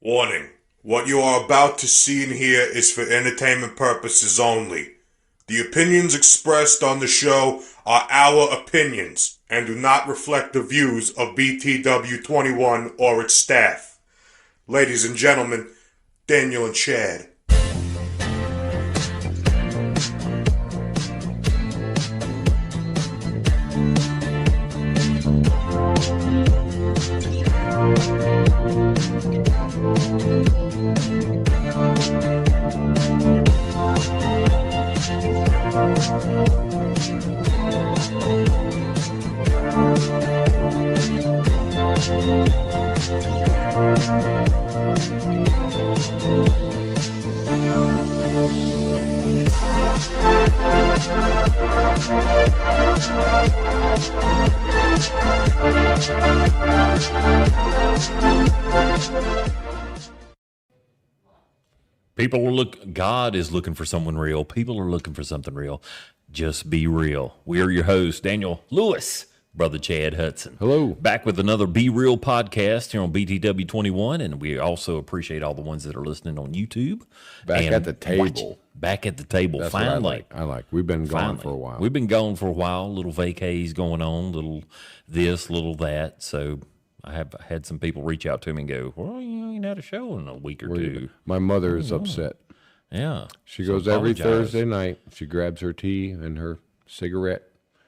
Warning. What you are about to see and hear is for entertainment purposes only. The opinions expressed on the show are our opinions and do not reflect the views of BTW21 or its staff. Ladies and gentlemen, Daniel and Chad. God is looking for someone real. People are looking for something real. Just be real. We are your hosts, Daniel Lewis, Brother Chad Hudson. Hello. Back with another Be Real podcast here on BTW 21, and we also appreciate all the ones that are listening on YouTube. Back at the table. Back at the table, That's finally. what I like. We've been gone for a while. We've been gone for a while. Little vacays going on, little this, little that. So I have had some people reach out to me and go, well, you ain't had a show in a week or two. My mother is upset. Yeah. She goes every Thursday night. She grabs her tea and her cigarette,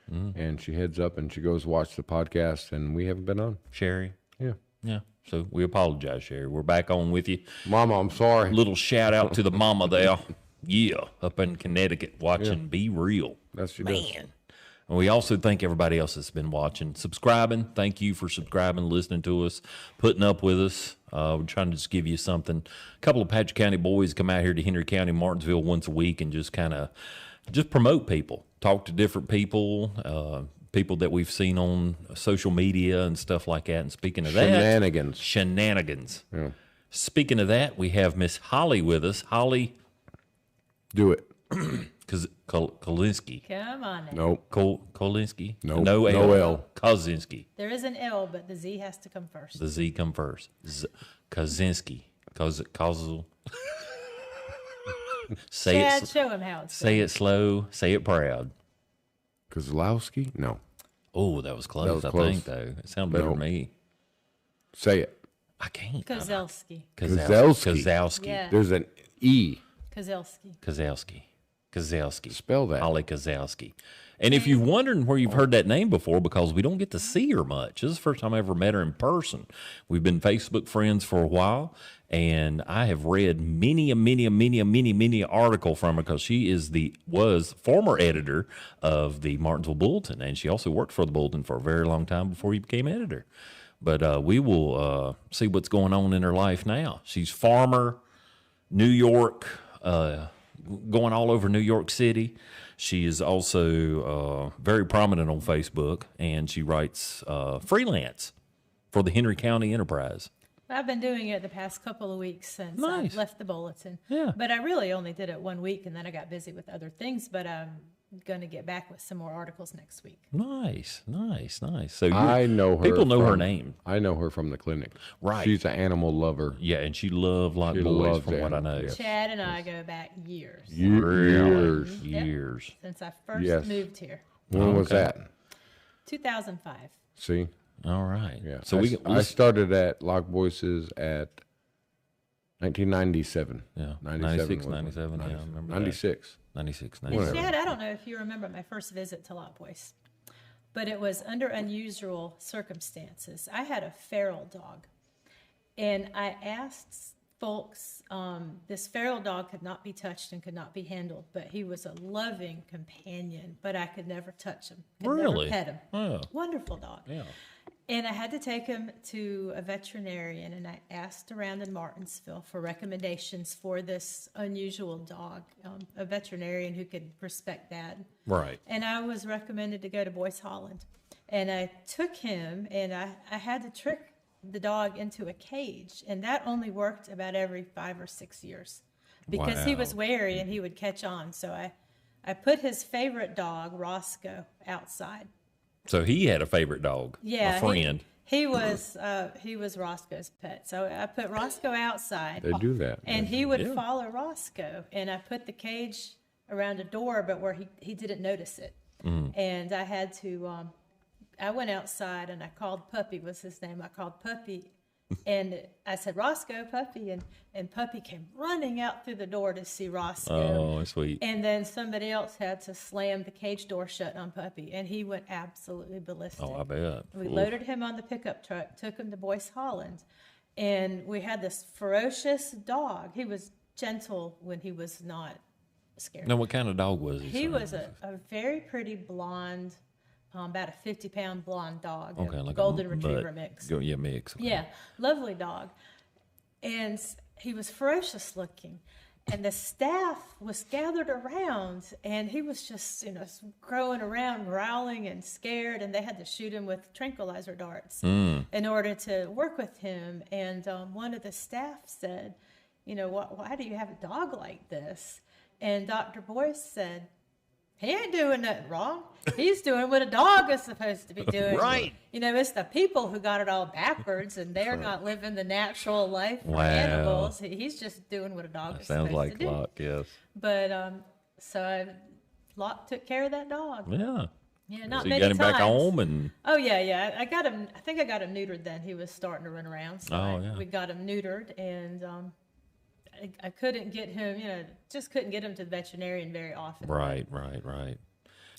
and she heads up and she goes watch the podcast, and we haven't been on. Sherry. Yeah. Yeah. So we apologize, Sherry. We're back on with you. Mama, I'm sorry. Little shout out to the mama there. Yeah. Up in Connecticut watching Be Real. That's she Man. does. And we also thank everybody else that's been watching, subscribing. Thank you for subscribing, listening to us, putting up with us. We're trying to just give you something. A couple of Patrick County boys come out here to Henry County, Martinsville once a week and just kind of just promote people, talk to different people, people that we've seen on social media and stuff like that. And speaking of Shenanigans. Yeah. Speaking of that, we have Miss Holly with us. Holly. Do it. Kozelsky. Come on in. Nope. Kozelsky? Nope. No L. No L. Kozelsky. There is an L, but the Z has to come first. The Z come first. Kozelsky. Kozel. Chad, show him how it's Say it slow. Say it proud. Kozlowski? No. Oh, that was close. I close. think though. It sounded better to me. Say it. I can't. Kozelsky. Kozelsky. Yeah. There's an E. Kozelsky. Kozelsky. Spell that. Holly Kozelsky. And if you're wondering where you've heard that name before, because we don't get to see her much. This is the first time I ever met her in person. We've been Facebook friends for a while, and I have read many article from her because she was former editor of the Martinsville Bulletin, and she also worked for the Bulletin for a very long time before he became editor. But we will see what's going on in her life now. She's farmer, New York, going all over New York City. She is also very prominent on Facebook, and she writes freelance for the Henry County Enterprise. I've been doing it the past couple of weeks since Nice. I've left the bulletin. Yeah. But I really only did it 1 week, and then I got busy with other things. But I'm going to get back with some more articles next week. Nice. So I know her. People know her name. I know her from the clinic. Right. She's an animal lover. Yeah, and she loved like She boys loves from what I know. animals, yes. Chad and I go back years Years. Yep. Years. since I first Yes. moved here. When was that? 2005. See? All right. Yeah. So I started at Lock Voices at 1997. Yeah, 96, 96, 97, yeah, I remember that. 96. 96, Whatever. 97. Chad, I don't know if you remember my first visit to Lot Boys, but it was under unusual circumstances. I had a feral dog, and I asked folks, this feral dog could not be touched and could not be handled, but he was a loving companion, but I could never touch him, could Really? never pet him. Oh. Wonderful dog. Yeah. And I had to take him to a veterinarian, and I asked around in Martinsville for recommendations for this unusual dog, a veterinarian who could respect that. Right. And I was recommended to go to Boyce Holland. And I took him, and I had to trick the dog into a cage, and that only worked about every 5 or 6 years because he was wary and he would catch on. So I put his favorite dog, Roscoe, outside. So he had a favorite dog, Yeah, a friend. He was Roscoe's pet. So I put Roscoe outside. They do that. And he would follow Roscoe. And I put the cage around a door, but where he didn't notice it. And I had to, I went outside and I called Puppy, was his name. I called Puppy. And I said, Roscoe, Puppy. And Puppy came running out through the door to see Roscoe. Oh, sweet. And then somebody else had to slam the cage door shut on Puppy. And he went absolutely ballistic. Oh, I bet. We loaded him on the pickup truck, took him to Boyce Holland. And we had this ferocious dog. He was gentle when he was not scared. Now, what kind of dog was he? He was a very pretty blonde, about a 50-pound blonde dog. Okay, like golden a retriever mix. Yeah, mix. Okay. Yeah, lovely dog. And he was ferocious looking. And the staff was gathered around, and he was just, growing around, growling and scared, and they had to shoot him with tranquilizer darts in order to work with him. And one of the staff said, why do you have a dog like this? And Dr. Boyce said, he ain't doing nothing wrong. He's doing what a dog is supposed to be doing. Right. It's the people who got it all backwards, and they're not living the natural life for animals. He's just doing what a dog is supposed to do. Sounds like Locke, yes. But so Locke took care of that dog. Yeah. Yeah, not So many you got him times. back home and... Oh, yeah. I got him. I think I got him neutered then. He was starting to run around. So yeah. we got him neutered, and I couldn't get him, just couldn't get him to the veterinarian very often. Right.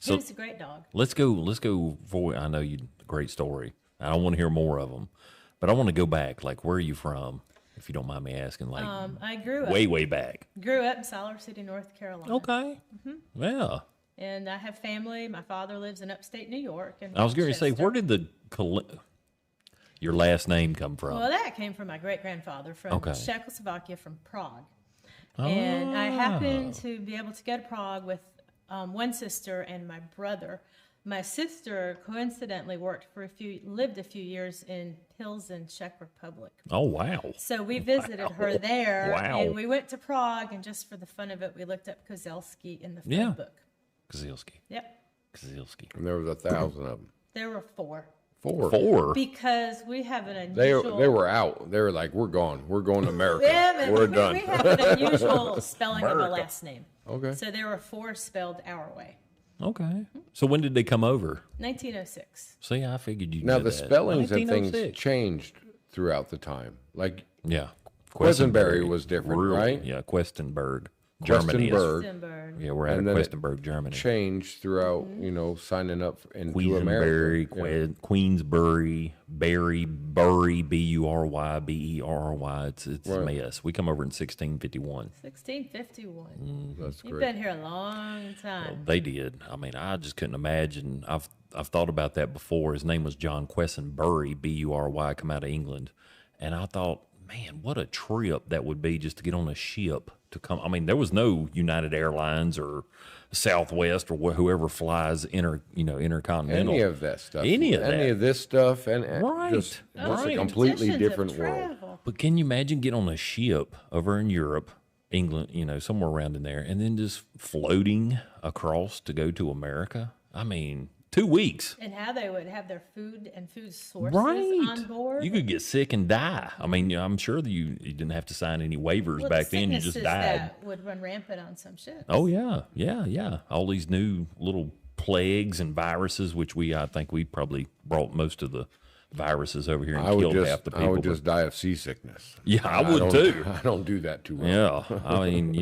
So, he was a great dog. Let's go for, I know great story. I don't want to hear more of them, but I want to go back. Like, where are you from? If you don't mind me asking, like, I grew up way back. Grew up in Siler City, North Carolina. Okay. Mm-hmm. Yeah. And I have family. My father lives in upstate New York. And I was going to say, where did your last name come from? Well, that came from my great-grandfather from Czechoslovakia, from Prague. And I happened to be able to go to Prague with one sister and my brother. My sister coincidentally lived a few years in Pilsen, Czech Republic. Oh, wow. So we visited her there. Wow. And we went to Prague, and just for the fun of it, we looked up Kozelsky in the phone book. Kozelsky. Yep. Kozelsky. And there was 1,000 of them. There were 4. 4. Because we have an unusual... They were out. They were like, we're gone. We're going to America. Yeah, we're done. We have an unusual spelling of my last name. Okay. So there were 4 spelled our way. Okay. So when did they come over? 1906. See, I figured you Now, knew the that. spellings of things 1906. changed throughout the time. Like, Yeah. Questenberry was different, right? Yeah, Questenberg, Germany. Questenberg Yeah, we're at And then it Questenberg, Germany. changed throughout, signing up into Queensbury, America. Queensbury, Bury, Burry, It's a mess. We come over in 1651. 1651. That's You've great. been here a long time. They did. I mean, I just couldn't imagine. I've thought about that before. His name was John Questenbury, Bury, come out of England, and I thought, man, what a trip that would be just to get on a ship to come. I mean, there was no United Airlines or Southwest or whoever flies intercontinental. Any of that stuff. Any of this stuff. And Right. just it's a Right. completely Traditions of different world. travel. But can you imagine getting on a ship over in Europe, England, somewhere around in there, and then just floating across to go to America? I mean, 2 weeks. And how they would have their food and food sources Right. on board. You could get sick and die. I mean, I'm sure that you didn't have to sign any waivers Well, back the then. You just sicknesses died. that would run rampant on some ships. Oh, yeah. All these new little plagues and viruses, which I think we probably brought most of the viruses over here and killed half the people. I would just die of seasickness. Yeah, I would don't- too. I don't do that too well. Yeah. I mean,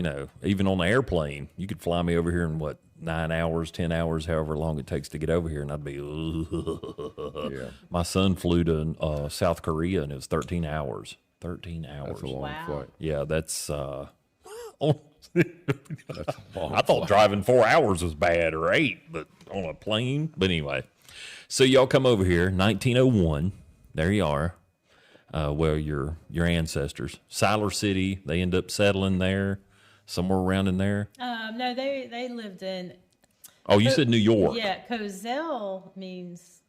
even on the airplane, you could fly me over here in 9 hours, 10 hours, however long it takes to get over here, and I'd be, Yeah. My son flew to South Korea, and it was 13 hours. 13 hours. That's a long Wow. flight. Yeah, that's. That's a long I thought driving 4 hours was bad, or 8, but on a plane. But anyway, so y'all come over here, 1901. There you are. Well, your ancestors, Siler City. They end up settling there, somewhere around in there. No, they lived in... Oh, you said New York. Yeah, Kozel means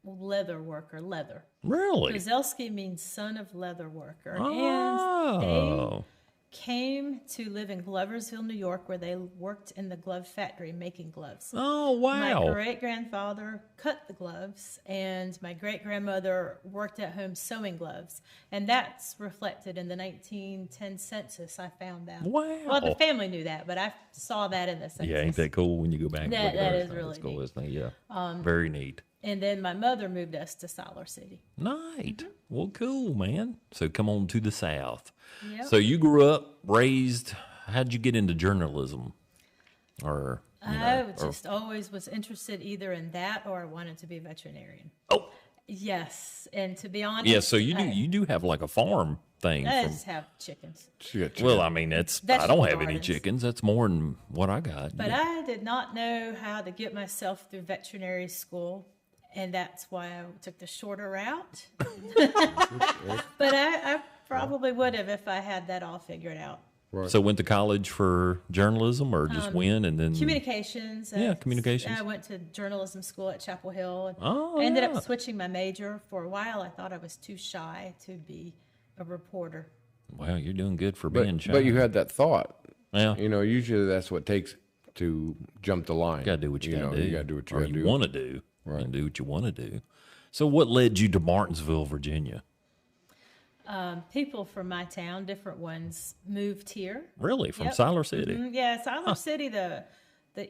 leather worker, leather. Really? Kozelsky means son of leather worker. Oh. And they came to live in Gloversville, New York, where they worked in the glove factory making gloves. Oh, wow. My great-grandfather cut the gloves, and my great-grandmother worked at home sewing gloves. And that's reflected in the 1910 census. I found that. Wow. Well, the family knew that, but I saw that in the census. Yeah, ain't that cool when you go back and That- look at that everything? is really That's cool, neat. isn't it? Yeah. Very neat. And then my mother moved us to Siler City. Nice. Well, cool, man. So come on to the South. Yep. So you grew up, raised, how'd you get into journalism? Or, I just always was interested either in that or I wanted to be a veterinarian. oh, Yes, and to be honest, yeah, so you do have like a farm thing. I From, just have chickens. She got well, I mean, I Vegetable don't have any gardens. chickens. That's more than what I got. But I did not know how to get myself through veterinary school, and that's why I took the shorter route. But I probably would have if I had that all figured out. So went to college for journalism or just went and then Communications. Yeah, communications. I went to journalism school at Chapel Hill. And Oh, I ended yeah. up switching my major. For a while, I thought I was too shy to be a reporter. Wow, you're doing good for being shy. But you had that thought. yeah, You know, usually that's what it takes to jump the line. you gotta do what you, gotta know, do. You gotta do what you or gotta do. want to do. Right. And do what you want to do. So what led you to Martinsville, Virginia? People from my town, different ones, moved here. Really? From Yep. Siler City? Yeah, Siler City, the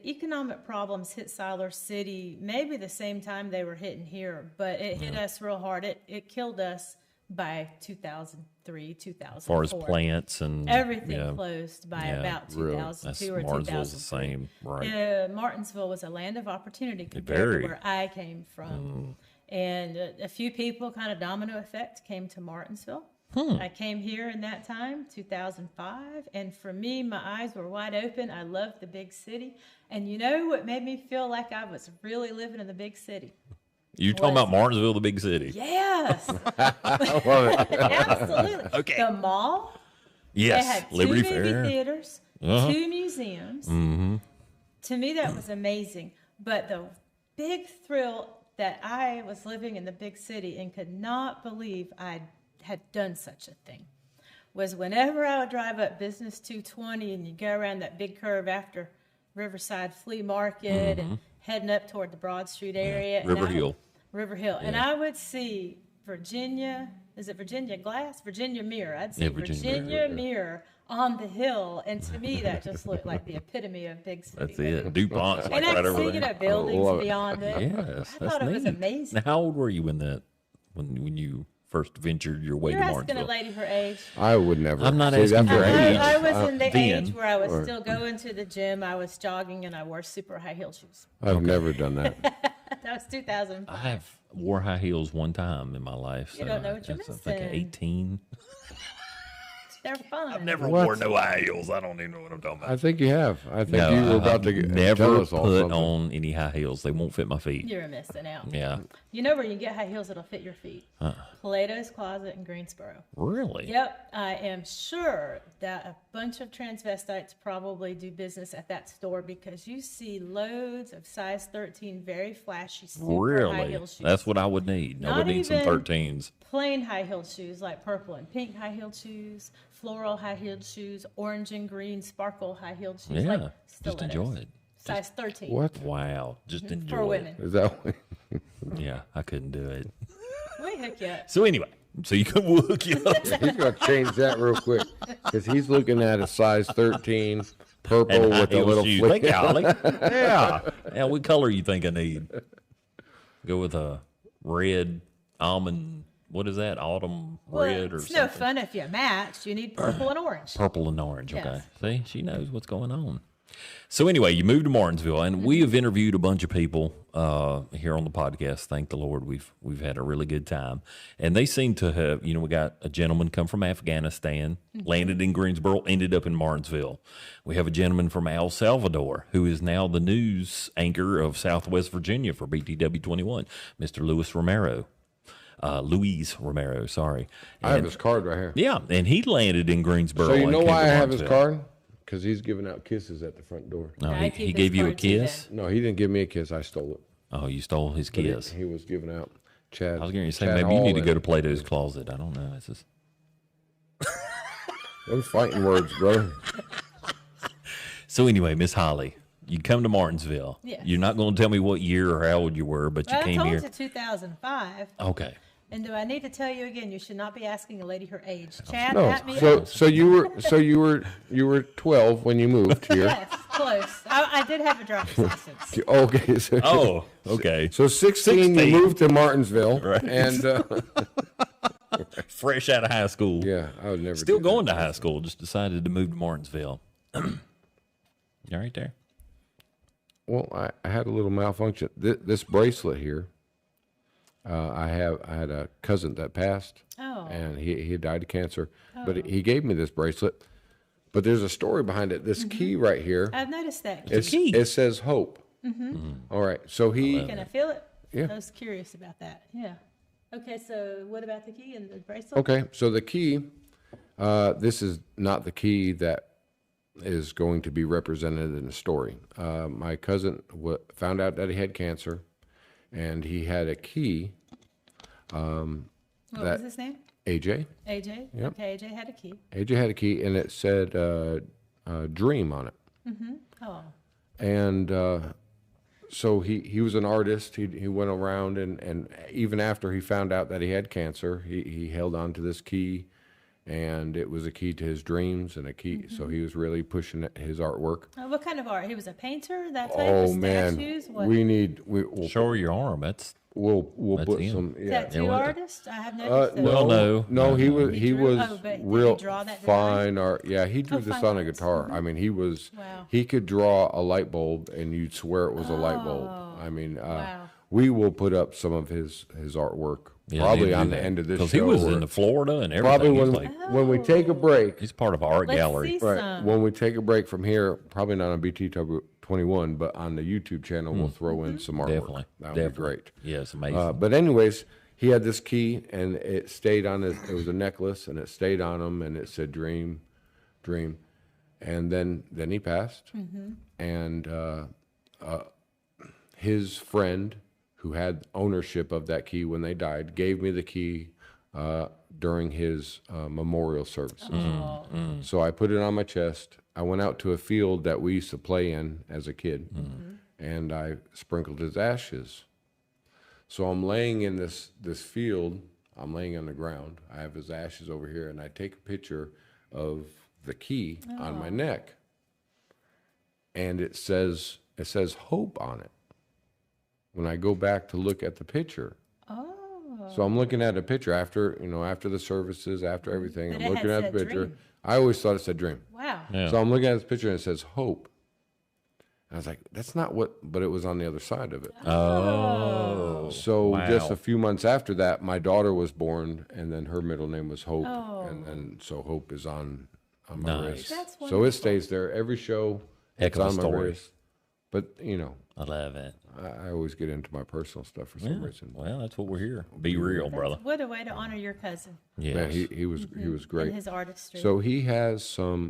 economic problems hit Siler City maybe the same time they were hitting here, but it hit us real hard. It killed us by 2003, 2004. As far as plants and Everything yeah, closed by Yeah, about really. 2002 that's or Martinsville's the 2003. same, right? Martinsville was a land of opportunity compared Very. to where I came from. And a few people, kind of domino effect, came to Martinsville. I came here in that time, 2005, and for me, my eyes were wide open. I loved the big city. And you know what made me feel like I was really living in the big city? You talking about Martinsville, the big city? Yes, I love it. absolutely. Okay. The mall, Yes, they had Liberty two movie Fair. theaters, Uh-huh. 2 museums. To me, that was amazing. But the big thrill that I was living in the big city and could not believe I had done such a thing was whenever I would drive up Business 220 and you go around that big curve after Riverside Flea Market and heading up toward the Broad Street area. and River I- Hill. River Hill. And I would see Virginia, is it Virginia Glass? Virginia Mirror. I'd see Yeah, Virginia Virginia Mirror on the hill. And to me, that just looked like the epitome of big city. That's it. DuPont's like And I right could over see, there. you know, buildings love it. beyond it. Yes, I that's thought it was neat. amazing. Now, how old were you when you first ventured your way You're to asking Martinsville? a lady her age. I would never. I'm not See, asking that's your what age. I was in the then. age where I was still going to the gym. I was jogging and I wore super high heel shoes. I've never done that. That was 2005. I have wore high heels one time in my life. You don't know what you're I think missing. 18. They're fun. Never What? wore no high heels. I don't even know what I'm talking about. I think you have. I think No, you were I about to have tell never us all put something. on any high heels. They won't fit my feet. You're missing out. Yeah. You know where you can get high heels that'll fit your feet? Plato's Closet in Greensboro. Really? Yep, I am sure that a bunch of transvestites probably do business at that store because you see loads of size 13 very flashy super high Really? heel shoes. That's what I would need. I Not would need some even 13s. Plain high heel shoes like purple and pink high heel shoes, floral high heel shoes, orange and green sparkle high heel shoes. Yeah. like Just enjoy stilettos. it. Size 13 What? Wow. Just enjoy for women. Is that what? it. Yeah, I couldn't do it. We hook you up. So anyway, so you can hook you up. He's going to change that real quick because he's looking at a size 13 purple And high with a heel little shoes. flick. Thank you, Holly. Yeah. Yeah, what color you think I need? Go with a red almond. What is that? Autumn Well, red or it's something? no fun if you match. You need purple and orange. Purple and orange. Okay. Yes. See, she knows what's going on. So anyway, you moved to Martinsville, and we have interviewed a bunch of people here on the podcast. Thank the Lord, we've had a really good time, and they seem to have. We got a gentleman come from Afghanistan, landed in Greensboro, ended up in Martinsville. We have a gentleman from El Salvador who is now the news anchor of Southwest Virginia for BTW 21, Mr. Luis Romero. Sorry, I have And- his card right here. yeah, and he landed in Greensboro. So you and know came why to I have his Martinsville. card? Because he's giving out kisses at the front door. No, I he keep his gave you a card too, kiss. No, he didn't give me a kiss. I stole it. Oh, you stole his But kiss. He was giving out Chad. I was going to say Chad maybe you Hall need to and- go to Plato's Closet. I don't know. It's just Those fighting words, brother. So anyway, Miss Holly, you come to Martinsville. Yes. You're not going to tell me what year or how old you were, but you Well, I came told here. you 2005. Okay. And do I need to tell you again? You should not be asking a lady her age. Chad, No, at me up. so you were 12 when you moved here. Yes, close. I did have a driver's license. Okay, so Oh, okay. so 16, 16. you moved to Martinsville, Right. and Fresh out of high school. yeah, I would never. Still do that. going to high school. Just decided to move to Martinsville. You all right there? Well, I had a little malfunction. This bracelet here, I had a cousin that passed, Oh. and he had died of cancer, but he gave me this bracelet. But there's a story behind it. This key right here, I've noticed that. key. it says hope. All right, so he Can I feel it? Yeah. I was curious about that. Yeah. Okay, so what about the key and the bracelet? okay. So the key, this is not the key that is going to be represented in the story. My cousin found out that he had cancer, and he had a key. What was his name? AJ. AJ? Yep. Okay, AJ had a key. AJ had a key, and it said "Dream" on it. Oh. And so he was an artist. He went around, and even after he found out that he had cancer, he held on to this key, and it was a key to his dreams and a key. So he was really pushing his artwork. What kind of art? He was a painter, that type Oh of man, statues? What? we'll Show her your arm. That's we'll That's put him. some yeah. Tattoo Yeah, what- artist? I have noticed that. Well, no. No, he was He drew- was oh, but did he real draw that fine art. Yeah, he drew Oh, this fine on a arts. guitar. I mean, Wow. he could draw a light bulb, and you'd swear it was a light bulb. I mean, wow. we will put up some of his artwork yeah, probably they on do the that. end of this show. Because he was or in Florida and probably everything. when He's like, when we take a break. he's part of an art Let's gallery. see Right. some. When we take a break from here, probably not on BT21, but on the YouTube channel, we'll throw in some artwork. Definitely. That would Definitely. be great. Yeah, it's amazing. But anyways, he had this key, and it stayed on his. It was a necklace, and it stayed on him, and it said "Dream, Dream," and then he passed, and his friend, who had ownership of that key when they died, gave me the key during his memorial services. Oh. So I put it on my chest. I went out to a field that we used to play in as a kid, and I sprinkled his ashes. So I'm laying in this field. I'm laying on the ground. I have his ashes over here, and I take a picture of the key on my neck, and it says hope on it. When I go back to look at the picture, so I'm looking at a picture after the services, after everything. But I'm it looking had at the said picture. dream. I always thought it said dream. Wow. Yeah. So I'm looking at this picture and it says hope. And I was like, that's not what, but it was on the other side of it. Oh. So Wow. just a few months after that, my daughter was born, and then her middle name was Hope, Oh. and then so Hope is on my Nice. wrist. That's So wonderful. it stays there every show. Heck it's of a on my story. wrist. But I love it. I always get into my personal stuff for some reason. Well, that's what we're here. Be real, brother. What a way to honor your cousin Yes. Man, he was great. and his artistry. So he has some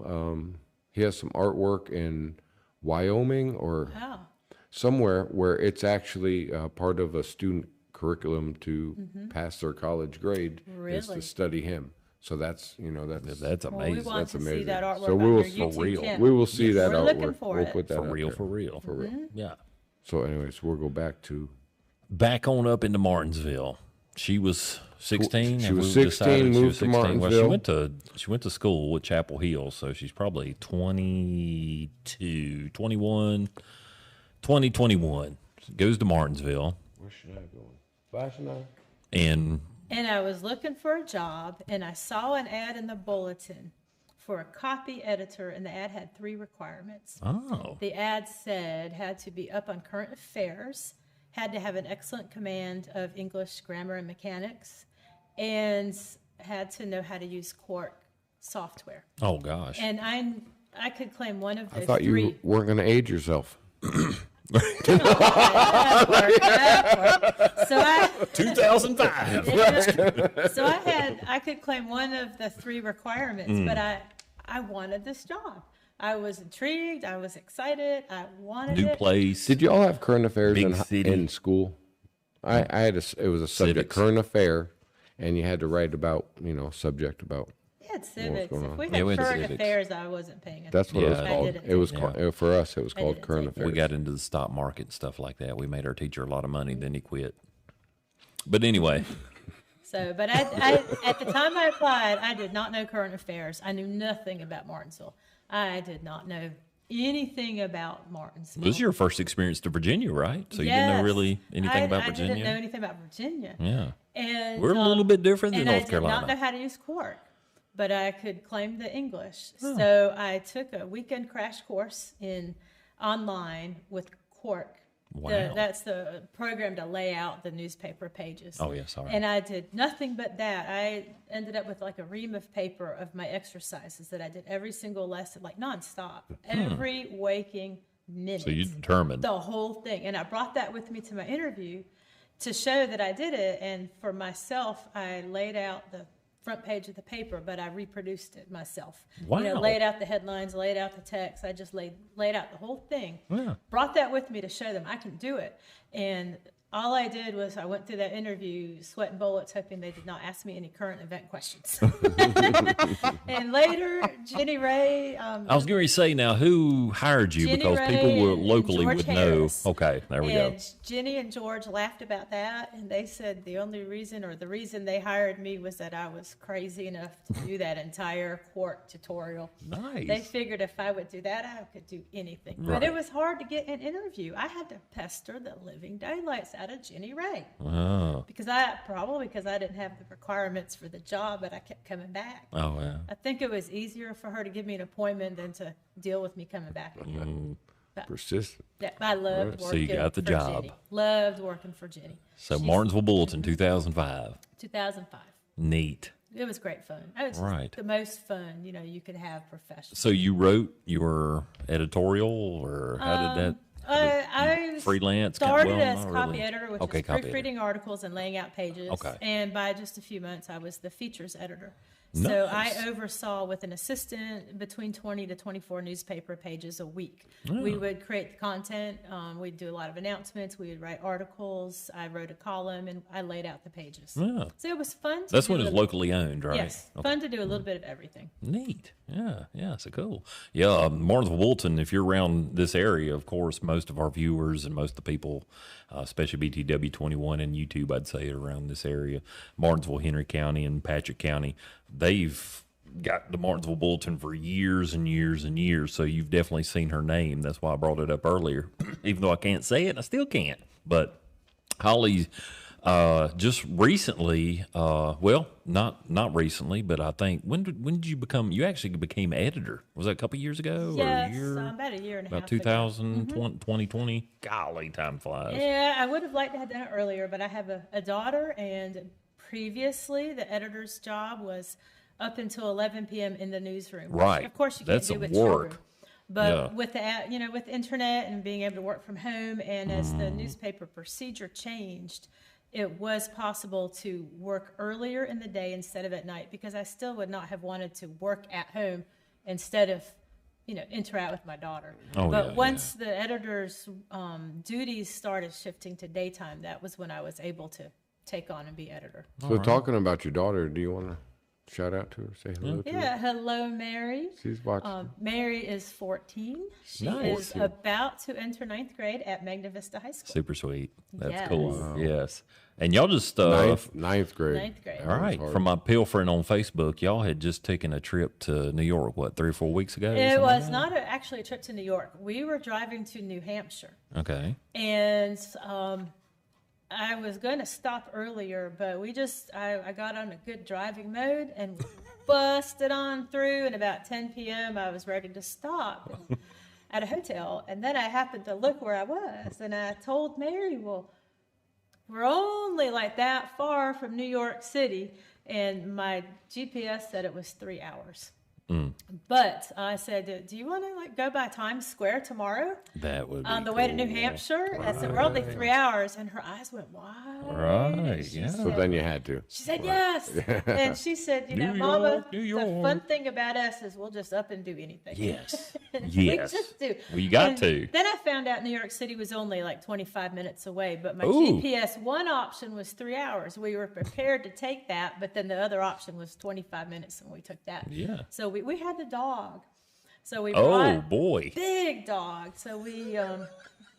artwork in Wyoming or wow. somewhere where it's actually part of a student curriculum to pass their college grade is Really? to study him. So that's That's Well, we amazing. want That's to see amazing. that artwork So on we your will- YouTube for real. channel. we will see that We're artwork. looking for we'll it. put that For out real, there. for real. For real. Yeah. So anyways, we'll go back to Back on up into Martinsville. She was 16. She and was we 16, decided she moved was to 16. Well, Martinsville. she went to school at Chapel Hill, so she's probably 22, 21, 2021. Goes to Martinsville, where should I go? Flashing eye? and And I was looking for a job, and I saw an ad in the bulletin for a copy editor, and the ad had 3 requirements. oh, The ad said had to be up on current affairs, had to have an excellent command of English grammar and mechanics, and had to know how to use Quark software. oh gosh. And I could claim one of those I thought 3. you weren't going to age yourself. So I 2005. So I could claim one of the 3 requirements, but I wanted this job. I was intrigued. I was excited. I wanted New it. place. Did you all have current affairs Big city. in school? I had it was a subject, Civics. current affair, and you had to write about subject about. Yeah, had civics. going If on? we Yeah, had we had current civics. affairs, I wasn't paying attention. That's what it was Yeah. called. didn't It was take called, for us, it was called didn't current take it. affairs. We got into the stock market and stuff like that. We made our teacher a lot of money, then he quit. But anyway, So, but I at the time I applied, I did not know current affairs. I knew nothing about Martinsville. I did not know anything about Martinsville. this is your first experience to Virginia, right? So you didn't know really anything about I Virginia? didn't know anything about Virginia. Yeah. And We're a little bit different than and North I did Carolina. not know how to use Quark, but I could claim the English. So I took a weekend crash course in online with Quark. Wow. That's the program to lay out the newspaper pages. Oh, yes, all right. And I did nothing but that. I ended up with like a ream of paper of my exercises that I did every single lesson, like nonstop, every waking minute. So you determined. The whole thing. And I brought that with me to my interview to show that I did it. And for myself, I laid out the front page of the paper, but I reproduced it myself. Wow. Laid out the headlines, laid out the text. I just laid out the whole thing. Yeah. Brought that with me to show them I can do it. And all I did was I went through that interview, sweating bullets, hoping they did not ask me any current event questions. And later, Jenny Ray. I was going to say, now, who hired you? Jenny Because Ray people will and locally George would Harris. know. Okay, there we go. And Jenny and George laughed about that, and they said the only reason, or the reason they hired me, was that I was crazy enough to do that entire Quark tutorial. Nice. They figured if I would do that, I could do anything. Right. But it was hard to get an interview. I had to pester the living daylights out of Jenny Ray. Oh, Because I didn't have the requirements for the job, but I kept coming back. oh yeah. I think it was easier for her to give me an appointment than to deal with me coming back. Persistent. Yeah, I loved So working you got the for job. Jenny. Loved working for Jenny. So Martinsville Bulletin, 2005. 2005. Neat. It was great fun. It was Right. the most fun, you could have professionally. So you wrote your editorial, or how did that? I freelance? started Well, as not copy really. editor, which Okay, is copy proofreading articles and laying out pages. Okay. And by just a few months, I was the features editor. So Nice. I oversaw with an assistant between 20 to 24 newspaper pages a week. We would create the content. We'd do a lot of announcements. We would write articles. I wrote a column, and I laid out the pages. Yeah. So it was fun. That's do when a it's little- locally owned, right? Yes, fun to do a little bit of everything. Neat. Yeah, so cool. Yeah, Martinsville Bulletin, if you're around this area, of course, most of our viewers and most of the people, especially BTW 21 and YouTube, I'd say, around this area, Martinsville, Henry County, and Patrick County, they've got the Martinsville Bulletin for years and years and years, so you've definitely seen her name. That's why I brought it up earlier. Even though I can't say it, I still can't. But Holly, just recently, well, not recently, but I think when did you become? You actually became editor. Was that a couple years ago, Yes, or a year? about a year and a About half ago. 2020. Golly, time flies. Yeah, I would have liked to have done it earlier, but I have a daughter, and previously the editor's job was up until 11 p.m. in the newsroom. which, Right. Of course, you That's can't do some with work. children. But Yeah. with with the internet and being able to work from home, and as the newspaper procedure changed, it was possible to work earlier in the day instead of at night, because I still would not have wanted to work at home instead of interact with my daughter. Oh, but yeah, once the editor's duties started shifting to daytime, that was when I was able to take on and be editor. So talking about your daughter, do you want to shout out to her, say hello to her? Yeah, hello, Mary. She's watching. Mary is 14. She Nice. is about to enter 9th grade at Magna Vista High School. Super sweet. That's Yes. cool. Yes. And y'all just Ninth grade. 9th grade. all right. From my pill friend on Facebook, y'all had just taken a trip to New York. What, 3 or 4 weeks ago? or It something was like not actually a trip to New York. We were driving to New Hampshire. that? Okay. And I was going to stop earlier, but I got on a good driving mode and busted on through. And about 10 p.m., I was ready to stop at a hotel. And then I happened to look where I was, and I told Mary, well, we're only like that far from New York City. And my GPS said it was 3 hours. But I said, do you want to go by Times Square tomorrow That would be on the way to New cool. Hampshire? I said, we're only 3 hours. And her eyes went wide. Right, And she yeah. So said- then you had to. She said, yes. And she said, New Mama, York, New the York." fun thing about us is we'll just up and do anything. Yes. We Yes. just do. Well, you got And to. Then I found out New York City was only like 25 minutes away, but my Ooh. GPS one option was 3 hours. We were prepared to take that, but then the other option was 25 minutes, and we took that. Yeah. So we had the dog. So we Oh, brought boy. big dog. So we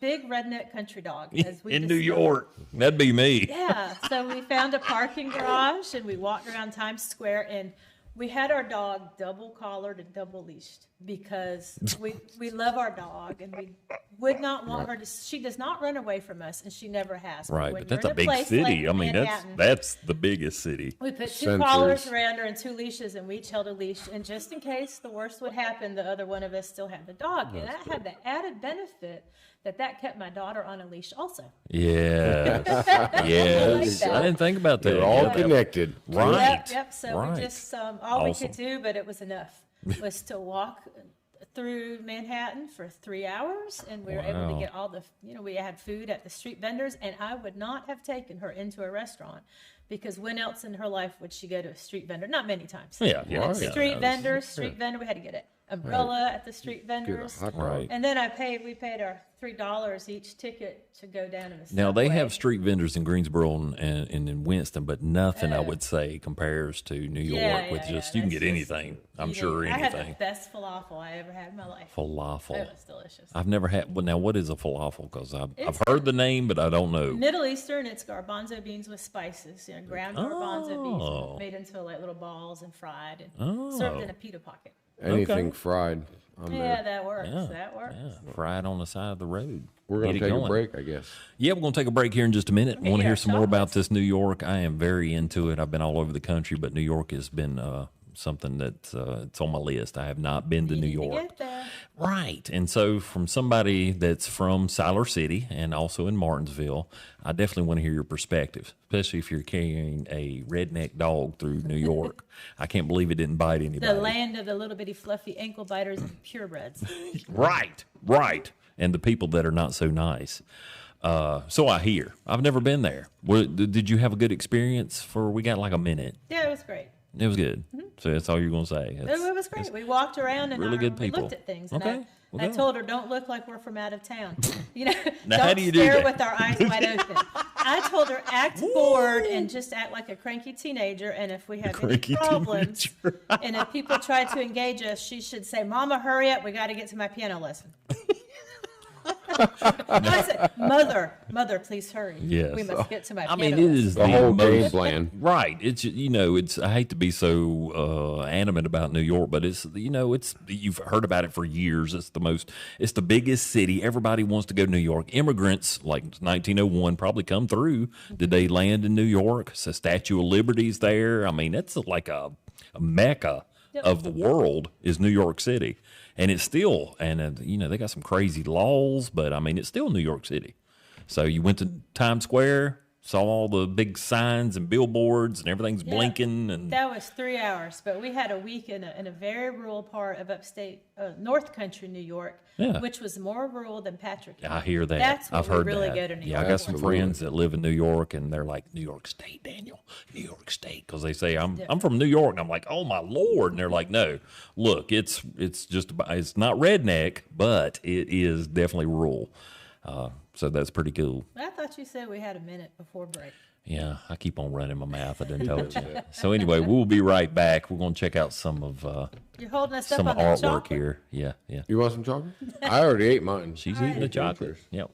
big redneck country dog. As we In New discovered. York. That'd be me. Yeah, so we found a parking garage and we walked around Times Square and we had our dog double collared and double leashed because we love our dog and we would not want her to. She does not run away from us and she never has. Right, when but that's you're a in big place city. like I mean, Manhattan, that's the biggest city. we put two Sensors. collars around her and 2 leashes, and we each held a leash. And just in case the worst would happen, the other one of us still had the dog. And that had the added benefit that kept my daughter on a leash also. Yes. Yes. that. I didn't think about that. They're all Yeah. connected. Right. Yep. So Right. we just all we Awesome. could do, but it was enough, was to walk through Manhattan for 3 hours, and we were able Wow. to get all the, we had food at the street vendors, and I would not have taken her into a restaurant because when else in her life would she go to a street vendor? Not many times. Yeah, yeah. Right. yeah, Street that vendor, was- street vendor. We had to get an umbrella at the street Get vendors. a hot dog. Right. And then we paid our $3 each ticket to go down to the Now they subway. have street vendors in Greensboro and in Winston, but nothing I would say compares to New York. Yeah, with yeah, just yeah, you can that's get just- anything. I'm You sure know, I had the anything. best falafel I ever had in my life. Falafel. It was delicious. I've never had. Well, now what is a falafel? Because I've It's- heard the name, but I don't know. Middle Eastern, it's garbanzo beans with spices, ground garbanzo Oh. beans made into like little balls and fried and served in a pita pocket. Anything fried. I'm Yeah, there. that works. Yeah, That works. Yeah, fried on the side of the road. We're going Get to it take a going. break, I guess. Yeah, we're going to take a break here in just a minute. Okay, Want to yeah, hear some more about chocolates. this New York? I am very into it. I've been all over the country, but New York has been something that's it's on my list. I have not been to You New need to York. get there. Right. And so, from somebody that's from Siler City and also in Martinsville, I definitely want to hear your perspective, especially if you're carrying a redneck dog through New York. I can't believe it didn't bite anybody. The land of the little bitty fluffy ankle biters and purebreds. Right, right. And the people that are not so nice. So I hear. I've never been there. Did you have a good experience? We got like a minute. Yeah, it was great. It was good. So that's all you're going to say. It was great. We walked around and really good we people. looked at things. And Okay, I okay. told her, don't look like we're from out of town. Now, don't how do you do stare that? with our eyes wide open. I told her, act bored and just act like a cranky teenager. And if we have any cranky problems, teenager. and if people try to engage us, she should say, Mama, hurry up. We got to get to my piano lesson. I said, Mother, please hurry. Yes. We must get to my I piano mean, it lesson. is The whole game most- plan. Right. It's it's. I hate to be so animate about New York, but it's you've heard about it for years. It's the biggest city. Everybody wants to go to New York. Immigrants like 1901 probably come through. Did they land in New York? So Statue of Liberty's there. I mean, it's like a mecca of the world is New York City, and it's still they got some crazy laws, but I mean it's still New York City. So you went to Times Square, saw all the big signs and billboards, and everything's blinking. And That was 3 hours, but we had a week in a very rural part of upstate North Country New York, Yeah. which was more rural than Patrick. I hear that. That's when I've heard we really that. go to New Yeah, York. I got some Absolutely. friends that live in New York, and they're like, New York State, Daniel, New York State, because they say I'm from New York, and I'm like, oh my Lord, and they're like, no, look, it's it's not redneck, but it is definitely rural. So that's pretty cool. I thought you said we had a minute before break. Yeah, I keep on running my mouth. I didn't told you. So anyway, we'll be right back. We're going to check out some You're holding us up on the artwork chocolate. here. Yeah, yeah. You want some chocolate? I already ate mine. She's eating the chocolate. Yep.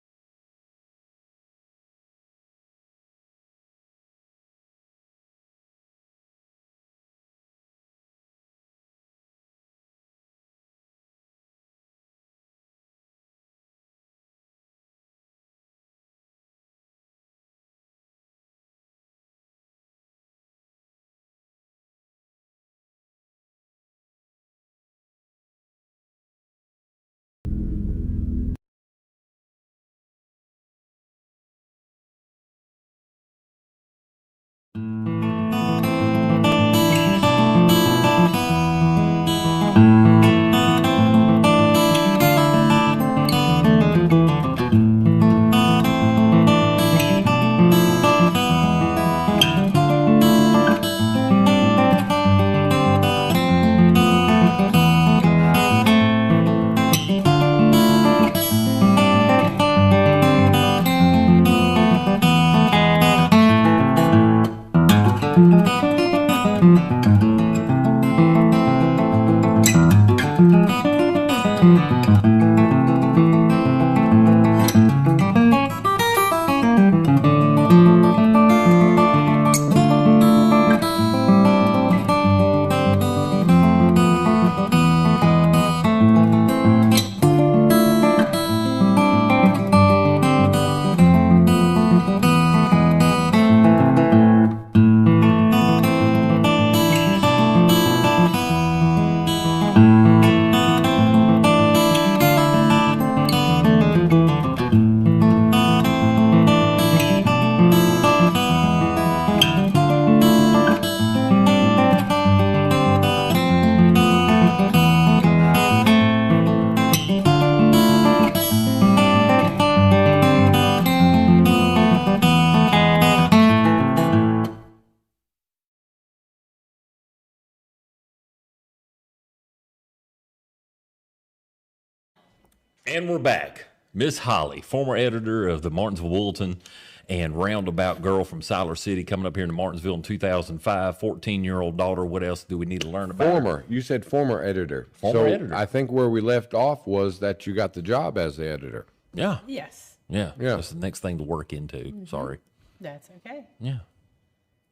And we're back. Miss Holly, former editor of the Martinsville Bulletin and roundabout girl from Siler City, coming up here to Martinsville in 2005, 14-year-old daughter. What else do we need to learn about? Former. You said former editor. Former editor. I think where we left off was that you got the job as the editor. Yeah. Yes, Yeah. Yeah. That's the next thing to work into. Sorry. that's okay. Yeah.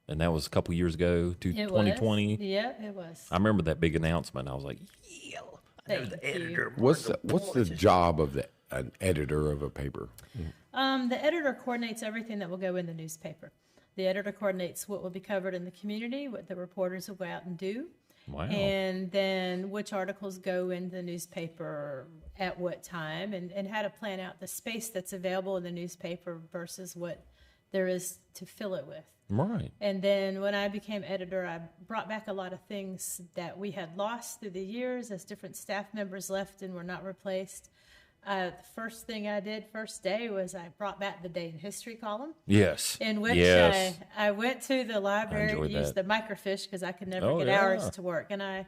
And that was a couple years ago, It 2020. was. Yeah, it was. I remember that big announcement. I was like, yeah, Thank you. What's the job of an editor of a paper? The editor coordinates everything that will go in the newspaper. The editor coordinates what will be covered in the community, what the reporters will go out and do, wow. and then which articles go in the newspaper at what time, and how to plan out the space that's available in the newspaper versus what there is to fill it with. Right. And then when I became editor, I brought back a lot of things that we had lost through the years as different staff members left and were not replaced. The first thing I did first day was I brought back the Day in History column, Yes. in which yes. I went to the library, enjoyed used that. the microfiche because I could never Oh, get yeah. hours to work. And I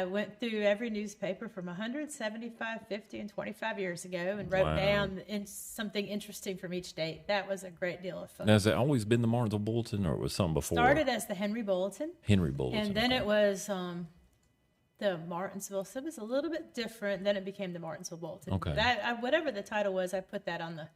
went through every newspaper from 175, 50, and 25 years ago and wrote Wow. down something interesting from each date. That was a great deal of fun. Now, has it always been the Martinsville Bulletin, or it was something before? Started as the Henry Bulletin. Henry Bulletin. And then okay. it was the Martinsville. So it was a little bit different. Then it became the Martinsville Bulletin. Okay. That, whatever the title was, I put that on the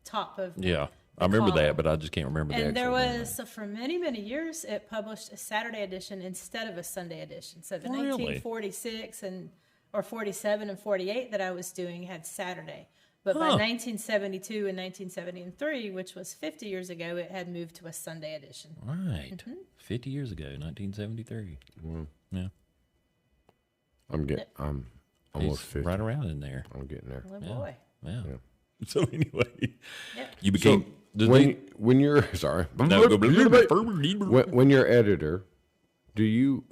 top of Yeah. the I remember column. that, but I just can't remember the And there actual name. was, so for many, many years, it published a Saturday edition instead of a Sunday edition. So the Really? 1946 or 47 and 48 that I was doing had Saturday. But by Huh. 1972 and 1973, which was 50 years ago, it had moved to a Sunday edition. Right. Mm-hmm. 50 years ago, 1973. Yeah. I'm almost He's 50. right around in there. I'm getting there. Oh, boy. Yeah. So anyway, Yep. you became When you're sorry, No, go- when you're editor, do you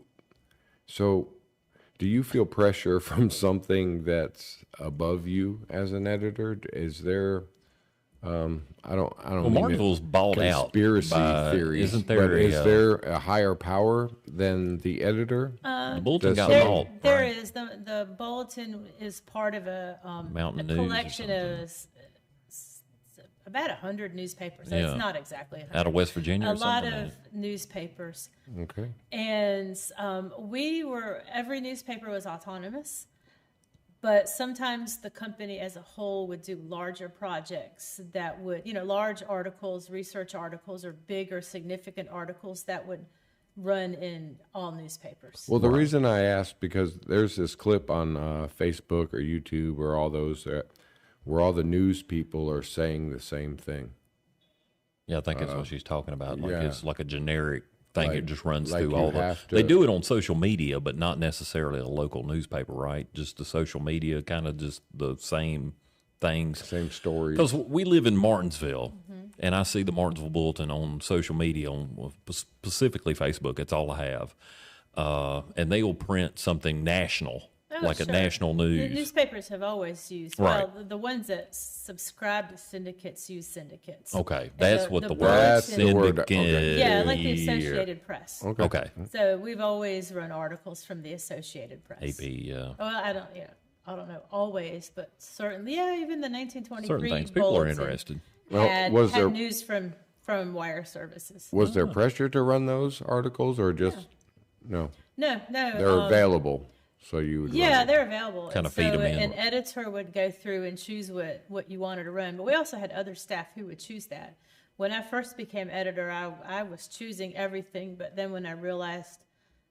feel pressure from something that's above you as an editor? Is there I don't Well, mean Martinsville's balled out conspiracy by- theories. Isn't there? But is there a higher power than the editor? The Bulletin Does got there- bought. There right? is. The bulletin is part of a Mountain a News or collection of about 100 newspapers. Yeah. It's not exactly 100. Out of West Virginia a or lot something. of newspapers. Okay. And every newspaper was autonomous, but sometimes the company as a whole would do larger projects that would, large articles, research articles, or big or significant articles that would run in all newspapers. Well, the reason I asked, because there's this clip on Facebook or YouTube or all those where all the news people are saying the same thing. Yeah, I think that's what she's talking about. Like yeah. it's like a generic thing. Like- it just runs like through you all the. have to- They do it on social media, but not necessarily a local newspaper, right? Just the social media, kind of just the same things. Same stories. Because we live in Martinsville, and I see the Martinsville Bulletin on social media, on specifically Facebook. It's all I have, and they will print something national, like sure. a national The news. newspapers have always used, Right. well, the ones that subscribe to syndicates use syndicates. Okay, And that's what the word That's the bulletin- word, okay. syndicate. Yeah, like the Associated Press. Okay. Okay, So we've always run articles from the Associated Press. AP. Yeah. Well, I don't know always, but certainly, even the 1923 Certain things people are bulletin interested. Well, had, was had there- news from Wire Services. Was there pressure to run those articles, or just no? No, They're available, so you would. Yeah, run they're available. Kinda And feed 'em so in. An editor would go through and choose what you wanted to run. But we also had other staff who would choose that. When I first became editor, I was choosing everything. But then when I realized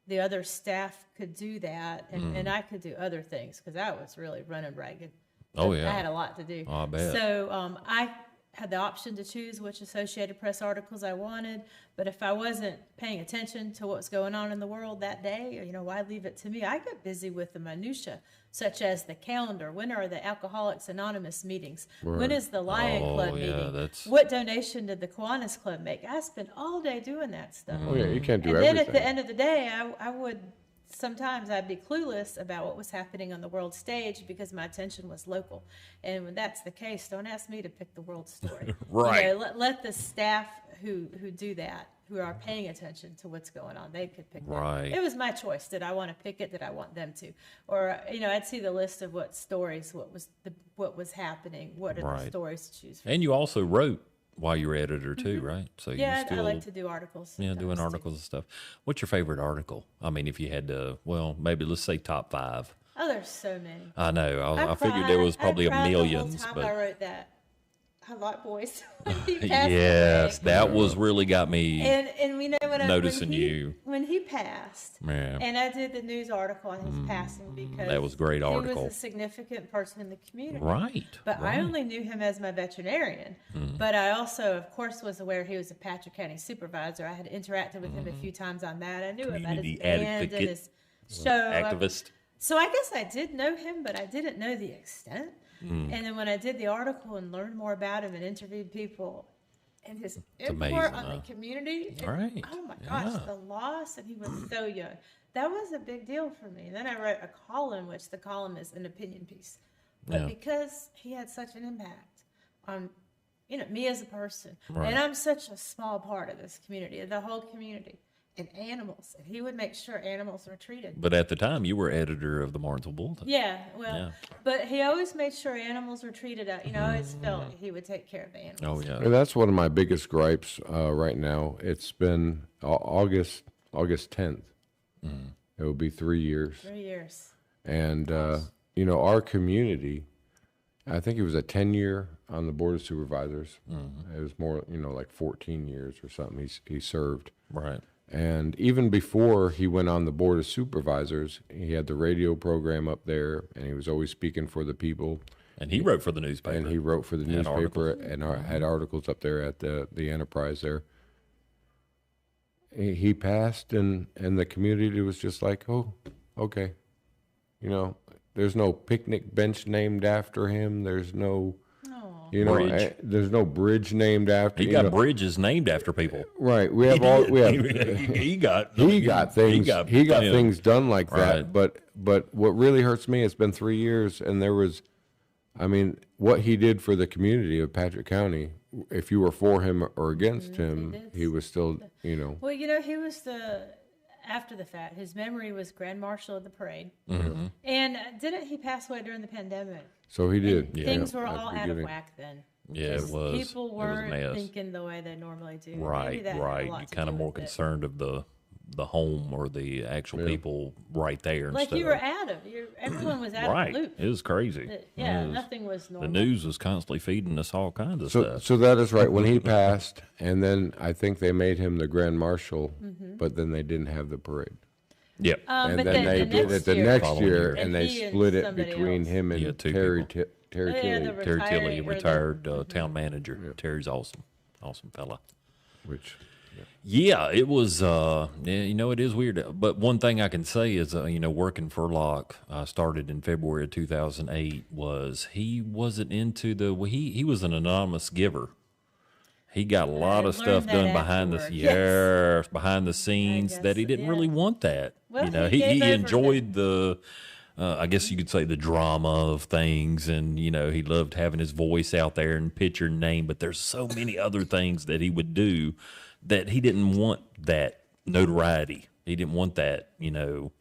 the other staff could do that, and I could do other things, because I was really running ragged. Oh, I yeah. had a lot to do. I bet. So I had the option to choose which Associated Press articles I wanted. But if I wasn't paying attention to what's going on in the world that day, why leave it to me? I get busy with the minutia, such as the calendar. When are the Alcoholics Anonymous meetings? When is the Lion Oh, Club yeah, meeting? that's- What donation did the Kiwanis Club make? I spent all day doing that stuff. Oh yeah, you can't do And everything. then at the end of the day, I would sometimes I'd be clueless about what was happening on the world stage because my attention was local. And when that's the case, don't ask me to pick the world story. Right. You know, let the staff who do that, who are paying attention to what's going on, they could pick that. Right. It was my choice. Did I want to pick it? Did I want them to? Or, you know, I'd see the list of what stories, what was happening, what are the stories to choose from. And you also wrote while you were editor too, right? So Yeah, you still, I like to do articles. yeah, doing sometimes, articles and stuff. What's your favorite article? I mean, if you had to, well, maybe let's say top 5. Oh, there's so many. I know. I figured there was probably a millions, The whole time but I wrote that. I like boys. He passed yes, away. that was really got me. And we know Noticing you. when he passed, Yeah. and I did the news article on his passing because that was a great article. He was a significant person in the community, Right. But right. I only knew him as my veterinarian. But I also, of course, was aware he was a Patrick County supervisor. I had interacted with him a few times on that. I knew about his Community band advocate. and his show. Activist. So I guess I did know him, but I didn't know the extent. And then when I did the article and learned more about him and interviewed people and his input amazing, on the community, and, Right. oh my gosh, Yeah. the loss, and he was so young. That was a big deal for me. And then I wrote a column, which the column is an opinion piece. But Yeah. because he had such an impact on, you know, me as a person, Right. and I'm such a small part of this community, the whole community, and animals, and he would make sure animals were treated. But at the time, you were editor of the Martinsville Bulletin. Yeah, well, Yeah. but he always made sure animals were treated. You know, I always felt he would take care of the animals. Oh yeah. And that's one of my biggest gripes right now. It's been August 10th. It will be 3 years. 3 years. And, you know, our community, I think it was a 10-year on the Board of Supervisors. It was more, you know, like 14 years or something he served. Right. And even before he went on the Board of Supervisors, he had the radio program up there, and he was always speaking for the people. And he wrote for the newspaper. And he wrote for the And newspaper and had articles up there at the Enterprise there. He passed, and the community was just like, oh, okay. You know, there's no picnic bench named after him. There's no, you know, Bridge. there's no bridge named after He you got know. bridges named after people. Right. We have all we have. he got things. He got yeah. things done like that. Right. But what really hurts me, it's been 3 years, and there was, I mean, what he did for the community of Patrick County. If you were for him or against him, he was still, you know. Well, you know, he was after the fact, his memory was Grand Marshal of the parade. And didn't he pass away during the pandemic? So he did. And things were at the all out of beginning. whack then. Yeah, it Just was. People It was a weren't mess. thinking the way they normally do. Maybe Right, that had a right. lot You're to kind of do more with it. concerned of the home or the actual people right there. Like instead you were of, out of everyone was out right. of the loop. It was crazy. Yeah, It was- nothing was The normal. news was constantly feeding us all kinds of So, stuff. so that is right. When he passed, and then I think they made him the Grand Marshal, Mm-hmm. but then they didn't have the parade. Yep. And but then they the did it the year- next Following year, year. and they he and split it somebody between else. him Yeah, and two Terry people. Terry Yeah, Tilley, the Terry Tilley, retired- or the- retired town manager. Terry's awesome. Awesome fella. which Yeah, it was, yeah, you know, it is weird. But one thing I can say is, you know, working for Locke, I started in February of 2008, was he wasn't into he was an anonymous giver. He got a lot of learned stuff that done behind the, afterward. yes, behind the scenes guess that he so, didn't yeah. really want that. Well, you know, he gave he over enjoyed the, I guess you could say the drama of things, and you know he loved having his voice out there and picture and name. But there's so many other things that he would do that he didn't want that notoriety. He didn't want that, you know,